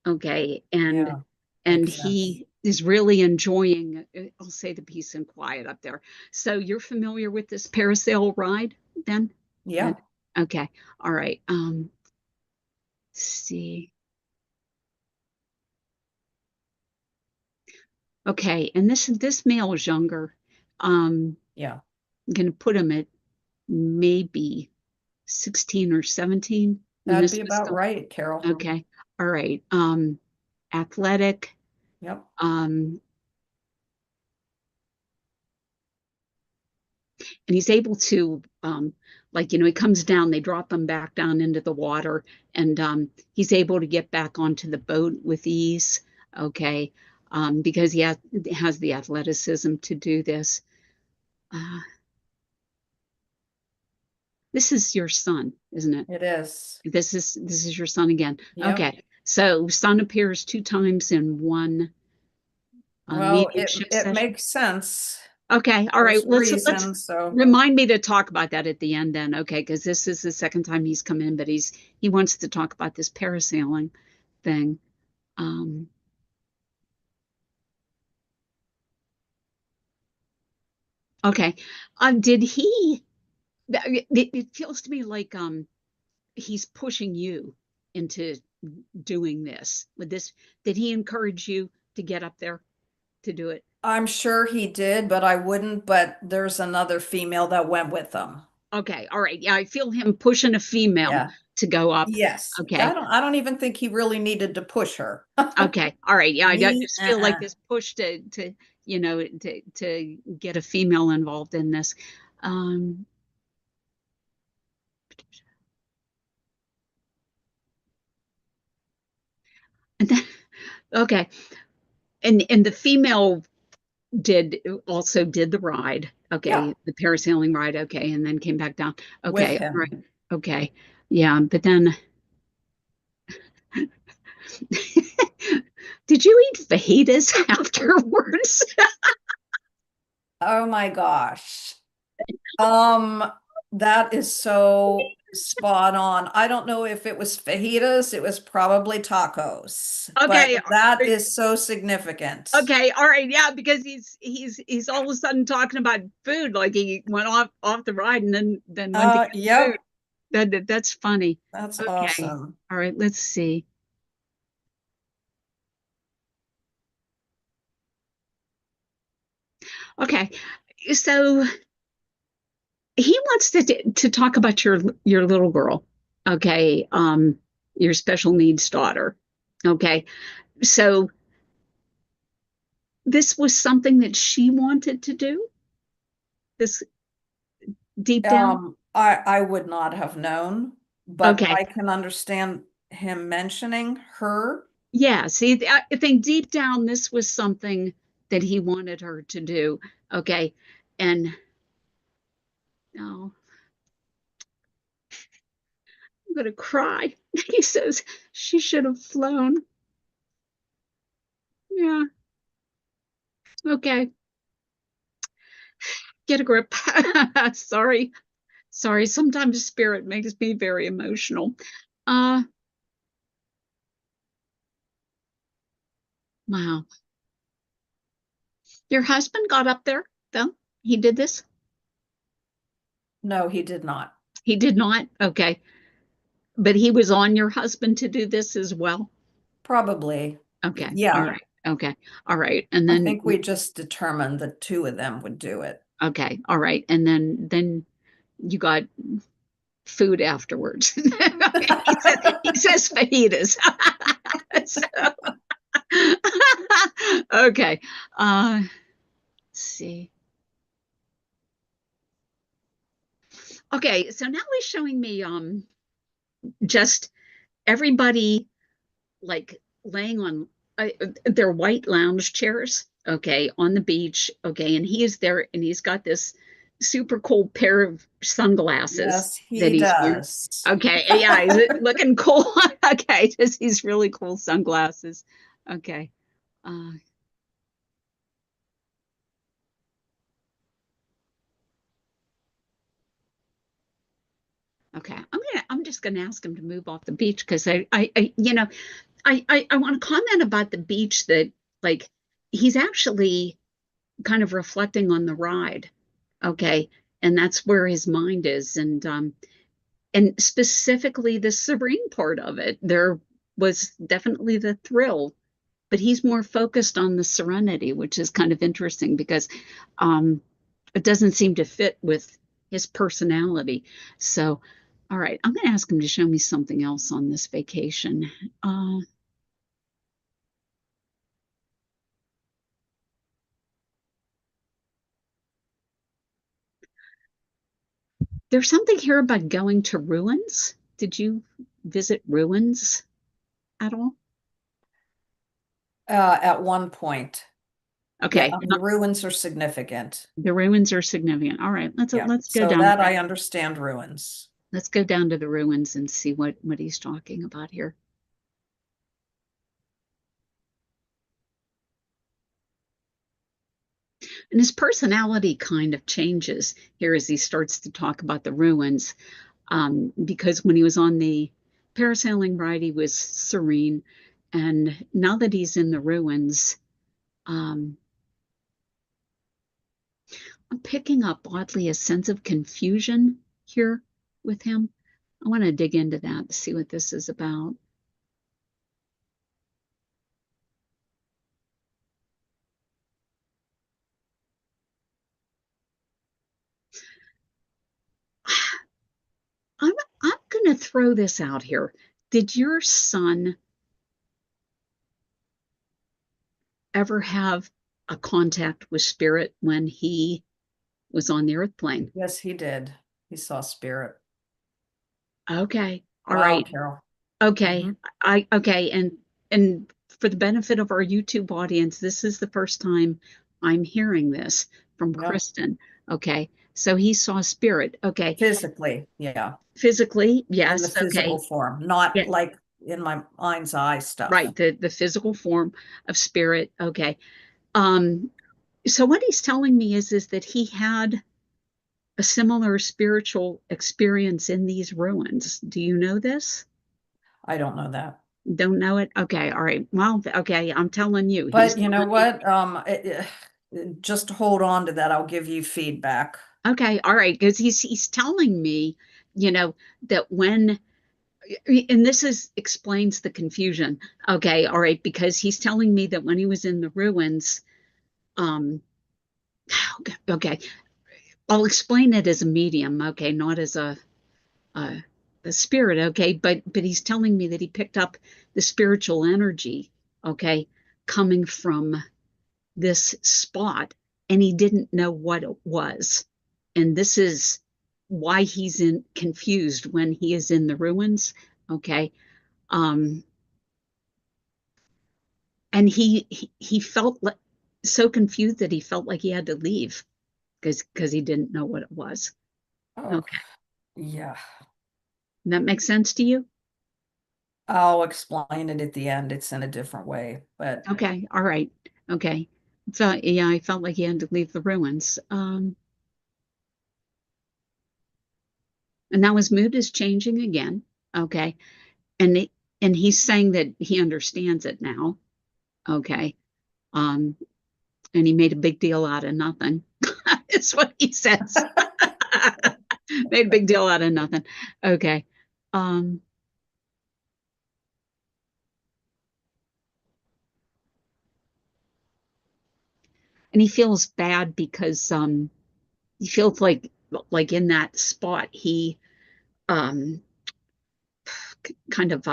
Okay. Yeah, And makes sense. he is really enjoying, I'll say, the peace and quiet up there. So you're familiar with this parasail ride then? Yeah, Okay. All right. See. Okay. And this male is younger. yeah. I'm going to put him at maybe 16 or 17 when That'd this be was about going. right, Carol. Okay. All right. Athletic. Yep. Um, and he's able to, like, he comes down, they drop him back down into the water, and he's able to get back onto the boat with ease. Okay. Because he has the athleticism to do this. Uh, this is your son, isn't it? It is. This is your son again. Yep. Okay. So son appears 2 times in one Well, mediumship it session. makes sense. Okay, all right. There's a Let's reason. So remind me to talk about that at the end then. Okay, because this is the second time he's come in, but he wants to talk about this parasailing thing. Um, okay. Did he? It feels to me like he's pushing you into doing this. With this, did he encourage you to get up there to do it? I'm sure he did, but I wouldn't. But there's another female that went with them. Okay, all right. Yeah, I feel him pushing a female Yeah. to go up. Yes. Okay. I don't even think he really needed to push her. Okay. All right. Yeah, I Me, just feel like this push to get a female involved in this. Um, and then, okay. And the female did the ride. Yeah, Okay, the parasailing ride. Okay, and then came back down. with Okay. All him. right. Okay. Yeah, but then did you eat fajitas afterwards? Oh my gosh. Um, that is so spot on. I don't know if it was fajitas, it was probably tacos, but Okay. that is so significant. Okay, all right, yeah, because he's all of a sudden talking about food, like he went off the ride and then went to get food. Yep, That's funny. that's Okay, awesome. all right, let's see. Okay. So he wants to talk about your little girl. Okay. Your special needs daughter. Okay. So this was something that she wanted to do, this deep down. I would not have known, but Okay. I can understand him mentioning her. Yeah. See, I think deep down, this was something that he wanted her to do. Okay. And no, I'm going to cry. He says she should have flown. Yeah. Okay. Get a grip. Sorry. Sorry. Sometimes spirit makes me very emotional. Uh, wow. Your husband got up there, though? He did this? No, he did not. He did not? Okay. But he was on your husband to do this as well? Probably. Okay. All Yeah. right. Okay. All right. And I then think we just determined the two of them would do it. okay. All right. And then you got food afterwards. He says fajitas. So, okay. Let's see. Okay, so now he's showing me just everybody like laying on their white lounge chairs, okay, on the beach, okay, and he is there and he's got this super cool pair of sunglasses Yes, that he he's wearing. does. Okay, yeah, he's looking cool. Okay, just these really cool sunglasses. Okay. Uh, okay. I'm just gonna ask him to move off the beach because I want to comment about the beach that like he's actually kind of reflecting on the ride. Okay. And that's where his mind is. And specifically the serene part of it. There was definitely the thrill, but he's more focused on the serenity, which is kind of interesting because um it doesn't seem to fit with his personality. So, all right, I'm gonna ask him to show me something else on this vacation. Uh There's something here about going to ruins. Did you visit ruins at all? At one point. Yeah, Okay, the ruins are significant. the ruins are significant. All right, Yeah. let's go So down. that I understand ruins. Let's go down to the ruins and see what he's talking about here. And his personality kind of changes here as he starts to talk about the ruins. Because when he was on the parasailing ride, he was serene, and now that he's in the ruins, um, I'm picking up oddly a sense of confusion here with him. I want to dig into that to see what this is about. I'm I'm going to throw this out here. Did your son ever have a contact with spirit when he was on the earth plane? Yes, he did. He saw spirit. Okay. All Wow, right. Carol. Okay. Hmm. I okay, and for the benefit of our YouTube audience, this is the first time I'm hearing this from Yeah. Kristen. Okay. So he saw spirit. Okay. Physically, yeah. Physically, In the yes. physical Okay. form, not Yeah. like in my mind's eye stuff. Right. The physical form of spirit. Okay. Um, so what he's telling me is that he had a similar spiritual experience in these ruins. Do you know this? I don't know that. Don't know it? Okay, all right. Well, okay, I'm telling you, he's But you know what? Just hold on to that. I'll give you feedback. okay, all right, because he's telling me, that when and this is explains the confusion. Okay, all right, because he's telling me that when he was in the ruins, um, Okay, okay. I'll explain it as a medium, okay, not as a, a spirit, okay. But he's telling me that he picked up the spiritual energy, okay, coming from this spot, and he didn't know what it was. And this is why he's in confused when he is in the ruins, okay. Um, and he felt like so confused that he felt like he had to leave because he didn't know what it was. Oh, Okay, yeah. that makes sense to you? I'll explain it at the end. It's in a different way, but Okay, all right, okay. So yeah, I felt like he had to leave the ruins. And now his mood is changing again. Okay, and and he's saying that he understands it now. Okay, um, and he made a big deal out of nothing. It's what he says. Made a big deal out of nothing. Okay. Um, and he feels bad because he feels like in that spot he um kind of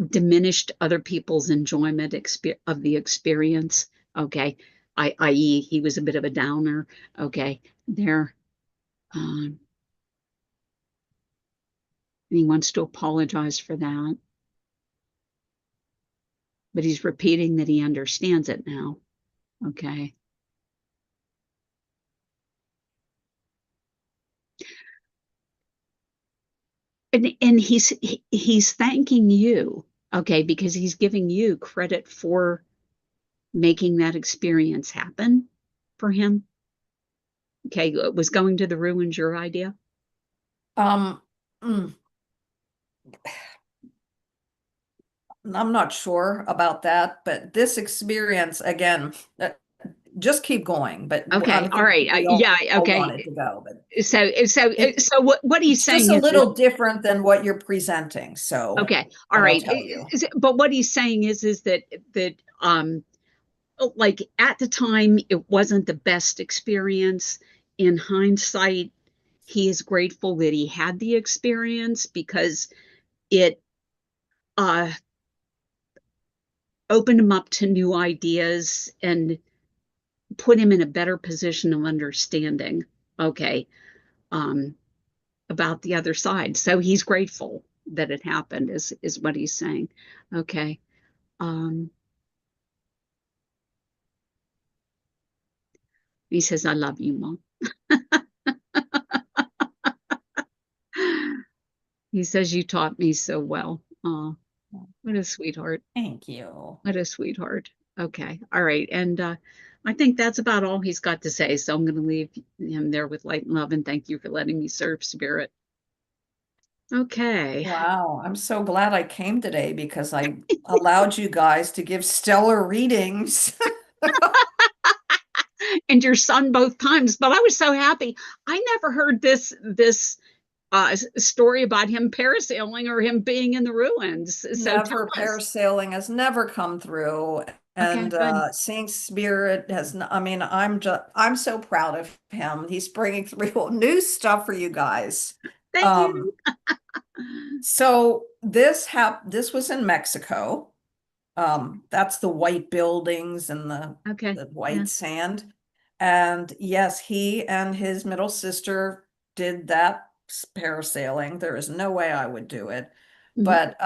diminished other people's enjoyment of the experience. Okay. I.e., he was a bit of a downer. Okay. There. Um, and he wants to apologize for that. But he's repeating that he understands it now. Okay. And he's thanking you, okay, because he's giving you credit for making that experience happen for him. Okay, was going to the ruins your idea? um, mm, I'm not sure about that. But this experience again, just keep going. But I Okay, all think right, we yeah, all okay. want it to go. But So it so what he's it's just saying a is that little different than what you're presenting. So, okay, all but I'll right. tell you. But what he's saying is that like at the time it wasn't the best experience. In hindsight, he is grateful that he had the experience because it uh opened him up to new ideas and put him in a better position of understanding, okay, um about the other side. So he's grateful that it happened is what he's saying. Okay. um he says, I love you, Mom. He says, you taught me so well. Oh, what a sweetheart. Thank you. What a sweetheart. Okay. All right. And I think that's about all he's got to say. So I'm going to leave him there with light and love. And thank you for letting me serve, Spirit. Okay. Wow, I'm so glad I came today because I allowed you guys to give stellar readings. And your son both times. But I was so happy. I never heard this story about him parasailing or him being in the ruins. So tell Never us. parasailing has never come through, Okay, and good. seeing spirit has. I mean, I'm so proud of him. He's bringing through new stuff for you guys. Thank Um, you. so this was in Mexico. That's the white buildings and Okay. the Yeah. white sand. And yes, he and his middle sister did that parasailing. There is no way I would do it. Mhm. But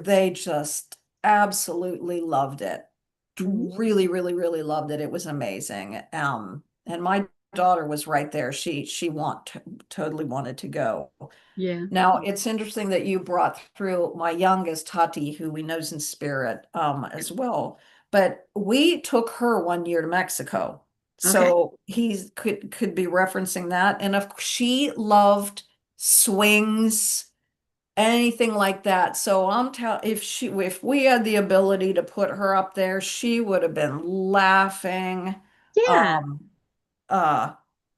they just absolutely loved it. Mhm. Really, really, really loved it. It was amazing. And my daughter was right there. Totally wanted to go. Yeah. Now, it's interesting that you brought through my youngest, Tati, who we knows in spirit, as well. But we took her 1 year to Mexico. Okay. So he could be referencing that. And if she loved swings, anything like that. So if we had the ability to put her up there, she would have been laughing. Yeah. Um, uh,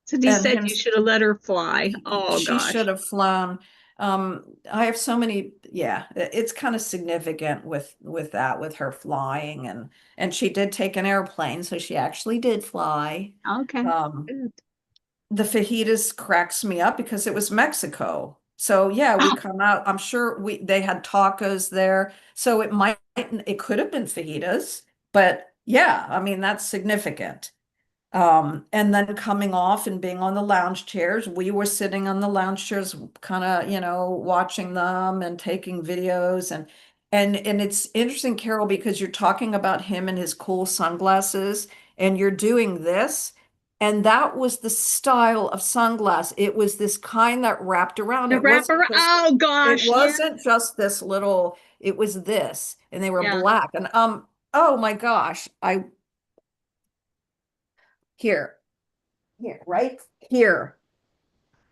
So he and said him you should have let her fly. Oh she gosh. should have flown. I have so many, yeah, it's kind of significant with that, with her flying, and she did take an airplane, so she actually did fly. Okay. Um, Good. the fajitas cracks me up because it was Mexico. So yeah, we Oh, come out. I'm sure they had tacos there. So it could have been fajitas, but yeah, I mean that's significant. And then coming off and being on the lounge chairs, we were sitting on the lounge chairs, kind of, watching them and taking videos and it's interesting, Carol, because you're talking about him and his cool sunglasses, and you're doing this, and that was the style of sunglass. It was this kind that wrapped around. the It wasn't wrapper. just Oh it gosh, yeah, wasn't just this little, it was this, and they were yeah. black. And oh my gosh, I here. Here, right here.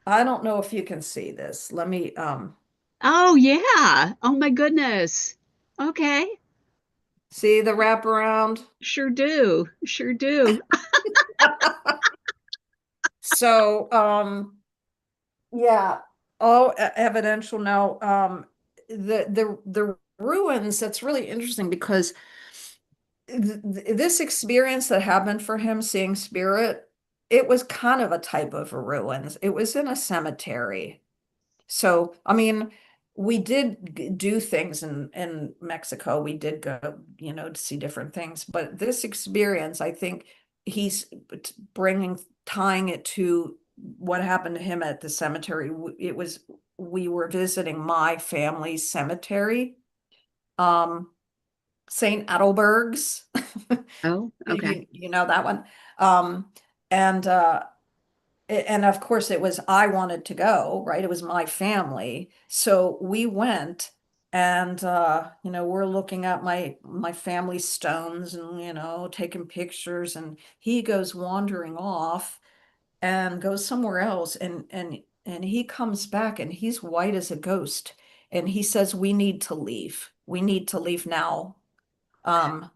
I don't know if you can see this. Let me Oh yeah. Oh my goodness. Okay. see the wraparound. Sure do. Sure do. So yeah. Oh, evidential now. The ruins, that's really interesting because this experience that happened for him seeing spirit, it was kind of a type of a ruins. It was in a cemetery. So, I mean, we did do things in Mexico. We did go, to see different things. But this experience, I think he's tying it to what happened to him at the cemetery. We were visiting my family's cemetery, um, St. Adelberg's. Oh, okay. You know that one. Um, and and of course it was, I wanted to go, right? It was my family. So we went, and we're looking at my family stones, and taking pictures, and he goes wandering off and goes somewhere else, and he comes back, and he's white as a ghost, and he says, we need to leave. We need to leave now. Um,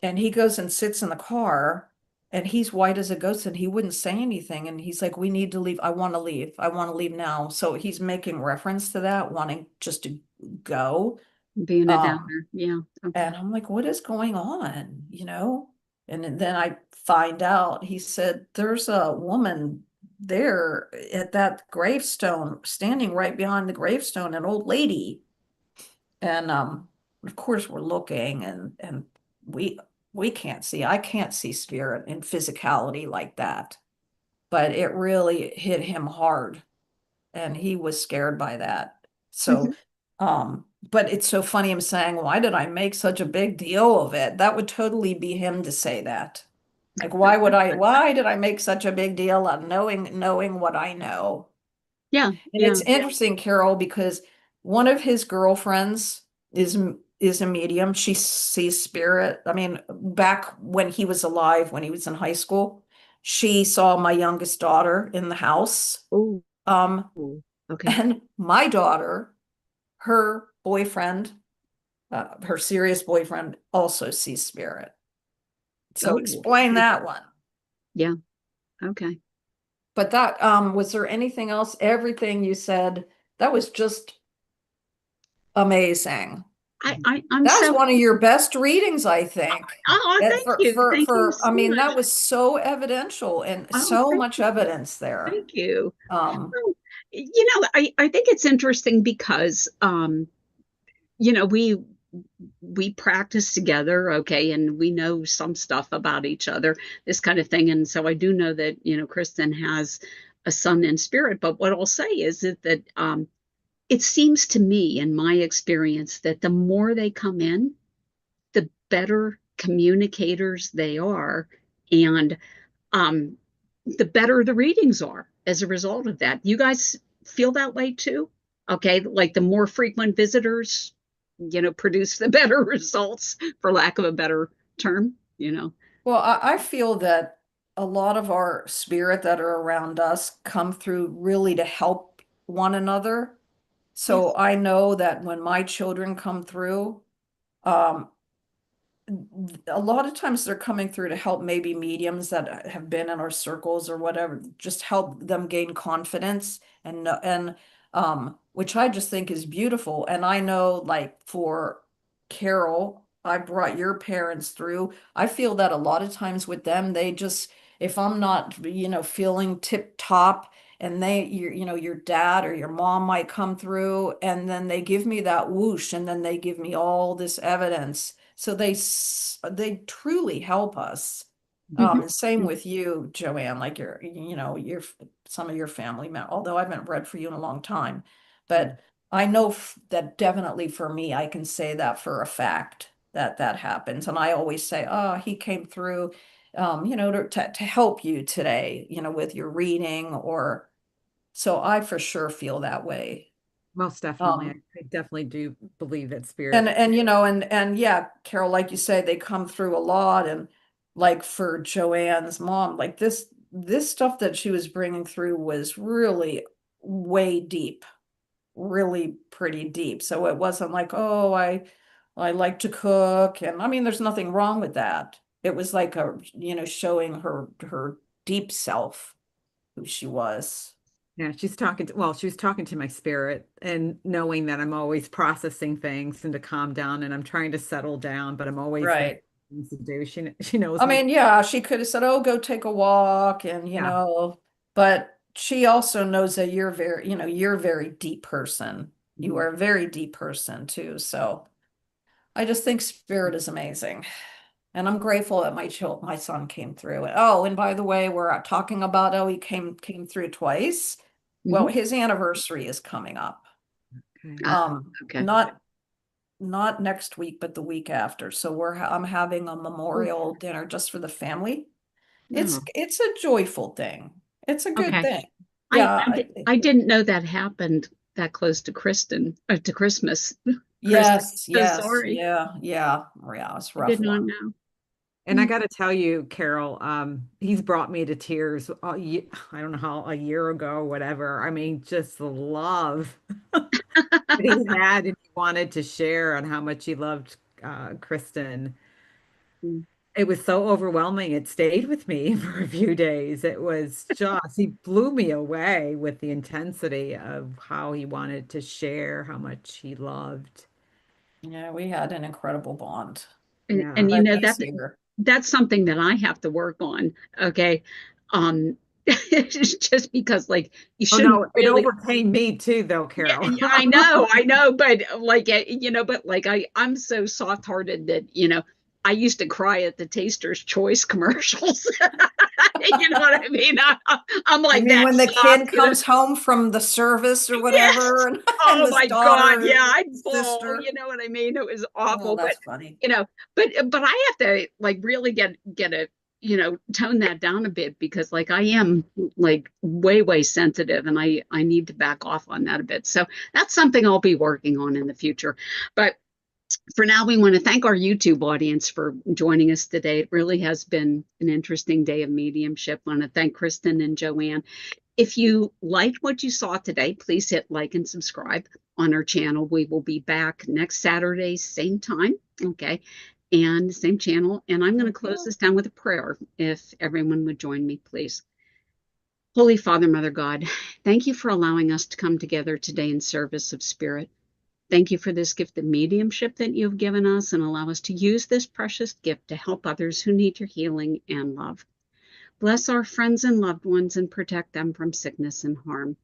and he goes and sits in the car, and he's white as a ghost, and he wouldn't say anything, and he's like, we need to leave. I want to leave. I want to leave now. So he's making reference to that, wanting just to go. Being a um downer. Yeah. and Okay. I'm like, what is going on, and then I find out, he said, there's a woman there at that gravestone, standing right behind the gravestone, an old lady. And of course we're looking, and we we can't see, I can't see spirit in physicality like that, but it really hit him hard, and he was scared by that. So but it's so funny him saying, why did I make such a big deal of it? That would totally be him to say that. Like, why did I make such a big deal of knowing what I know? Yeah. And Yeah. it's interesting, Carol, because one of his girlfriends is a medium. She sees spirit. I mean, back when he was alive, when he was in high school, she saw my youngest daughter in the house. Oh, Um, okay. and my daughter, her boyfriend, her serious boyfriend, also sees spirit. So Oh, explain okay. that one. Yeah. Okay. But that, was there anything else? Everything you said, that was just amazing. I'm That was so, one of your best readings, I think. oh, That thank you. Thank you I so mean, that much. was so evidential and Oh, so thank much you. evidence there. Thank you. Um, Well, I think it's interesting because you know, we practice together, okay, and we know some stuff about each other, this kind of thing. And so I do know that, Kristen has a son in spirit, but what I'll say is that it seems to me, in my experience, that the more they come in, the better communicators they are, and um, the better the readings are as a result of that. You guys feel that way too? Okay, like the more frequent visitors, produce the better results, for lack of a better term. well, I feel that a lot of our spirit that are around us come through really to help one another. So Yes. I know that when my children come through, um, a lot of times they're coming through to help maybe mediums that have been in our circles or whatever, just help them gain confidence, and which I just think is beautiful. And I know, like, for Carol, I brought your parents through. I feel that a lot of times with them, they just, if I'm not, feeling tip top, and your dad or your mom might come through, and then they give me that whoosh, and then they give me all this evidence. So they truly help us. Mhm. And same with you, Joanne, like your some of your family, although I haven't read for you in a long time, but I know that definitely for me, I can say that for a fact that that happens. And I always say, oh, he came through, to help you today, with your reading, or so I for sure feel that way. Most definitely. Um, I definitely do believe that and spirit. yeah, Carol, like you say, they come through a lot. And like for Joanne's mom, like this stuff that she was bringing through was really way deep, really pretty deep. So it wasn't like, oh, I like to cook, and I mean, there's nothing wrong with that. It was like showing her deep self, who she was. Yeah, she was talking to my spirit and knowing that I'm always processing things and to calm down and I'm trying to settle down, but I'm always thinking Right. things to do. She knows I me. mean, yeah, she could have said, "Oh, go take a walk," and Yeah. but she also knows that you're a very deep person. You Mhm. are a very deep person too. So I just think spirit is amazing. And I'm grateful that my son came through. Oh, and by the way, we're talking about, oh, he came through twice. Well, Mhm. his anniversary is coming up. Okay. Ah, okay. Not next week, but the week after. So I'm having a Oh, memorial dinner just for the family. It's no. it's a joyful thing. It's a good Okay. thing. I, Yeah, I, di- I didn't know that happened that close to to Christmas. Kristen, yes, so yes, sorry. yeah, yeah, yeah. It's a I rough did not one. know. And I got to tell you, Carol, he's brought me to tears. I don't know how, a year ago, or whatever. I mean, just the love that he had and he wanted to share on how much he loved Kristen. Mm. It was so overwhelming. It stayed with me for a few days. It was just, he blew me away with the intensity of how he wanted to share how much he loved. Yeah, we had an incredible bond. And Yeah. But he's here. that's something that I have to work on. Okay. Um, just because like you Oh shouldn't no, it really. overcame me too, though, Yeah, Carol. yeah, I know, but like but like I'm so soft-hearted that I used to cry at the Taster's Choice commercials. You know what I mean? I'm You like mean that when the kid soft. comes home from the service or Yes. whatever, and, and Oh his my God. daughter, Yeah, I'd bawl. sister? You know what I mean? It was Oh, awful. But that's funny. you know, but I have to like really get a tone that down a bit because like I am like way sensitive and I need to back off on that a bit. So that's something I'll be working on in the future. But for now, we want to thank our YouTube audience for joining us today. It really has been an interesting day of mediumship. I want to thank Kristen and Joanne. If you liked what you saw today, please hit like and subscribe on our channel. We will be back next Saturday, same time, okay, and same channel. And I'm going to close Mhm. this down with a prayer if everyone would join me, please. Holy Father, Mother God, thank you for allowing us to come together today in service of spirit. Thank you for this gift of mediumship that you've given us and allow us to use this precious gift to help others who need your healing and love. Bless our friends and loved ones and protect them from sickness and harm.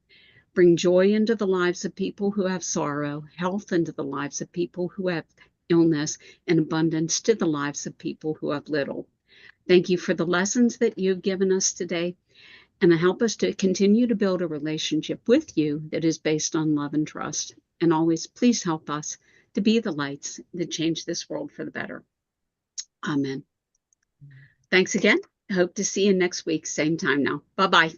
Bring joy into the lives of people who have sorrow, health into the lives of people who have illness, and abundance to the lives of people who have little. Thank you for the lessons that you've given us today, and help us to continue to build a relationship with you that is based on love and trust. And always, please help us to be the lights that change this world for the better. Amen. Thanks again. I hope to see you next week, same time now. Bye bye.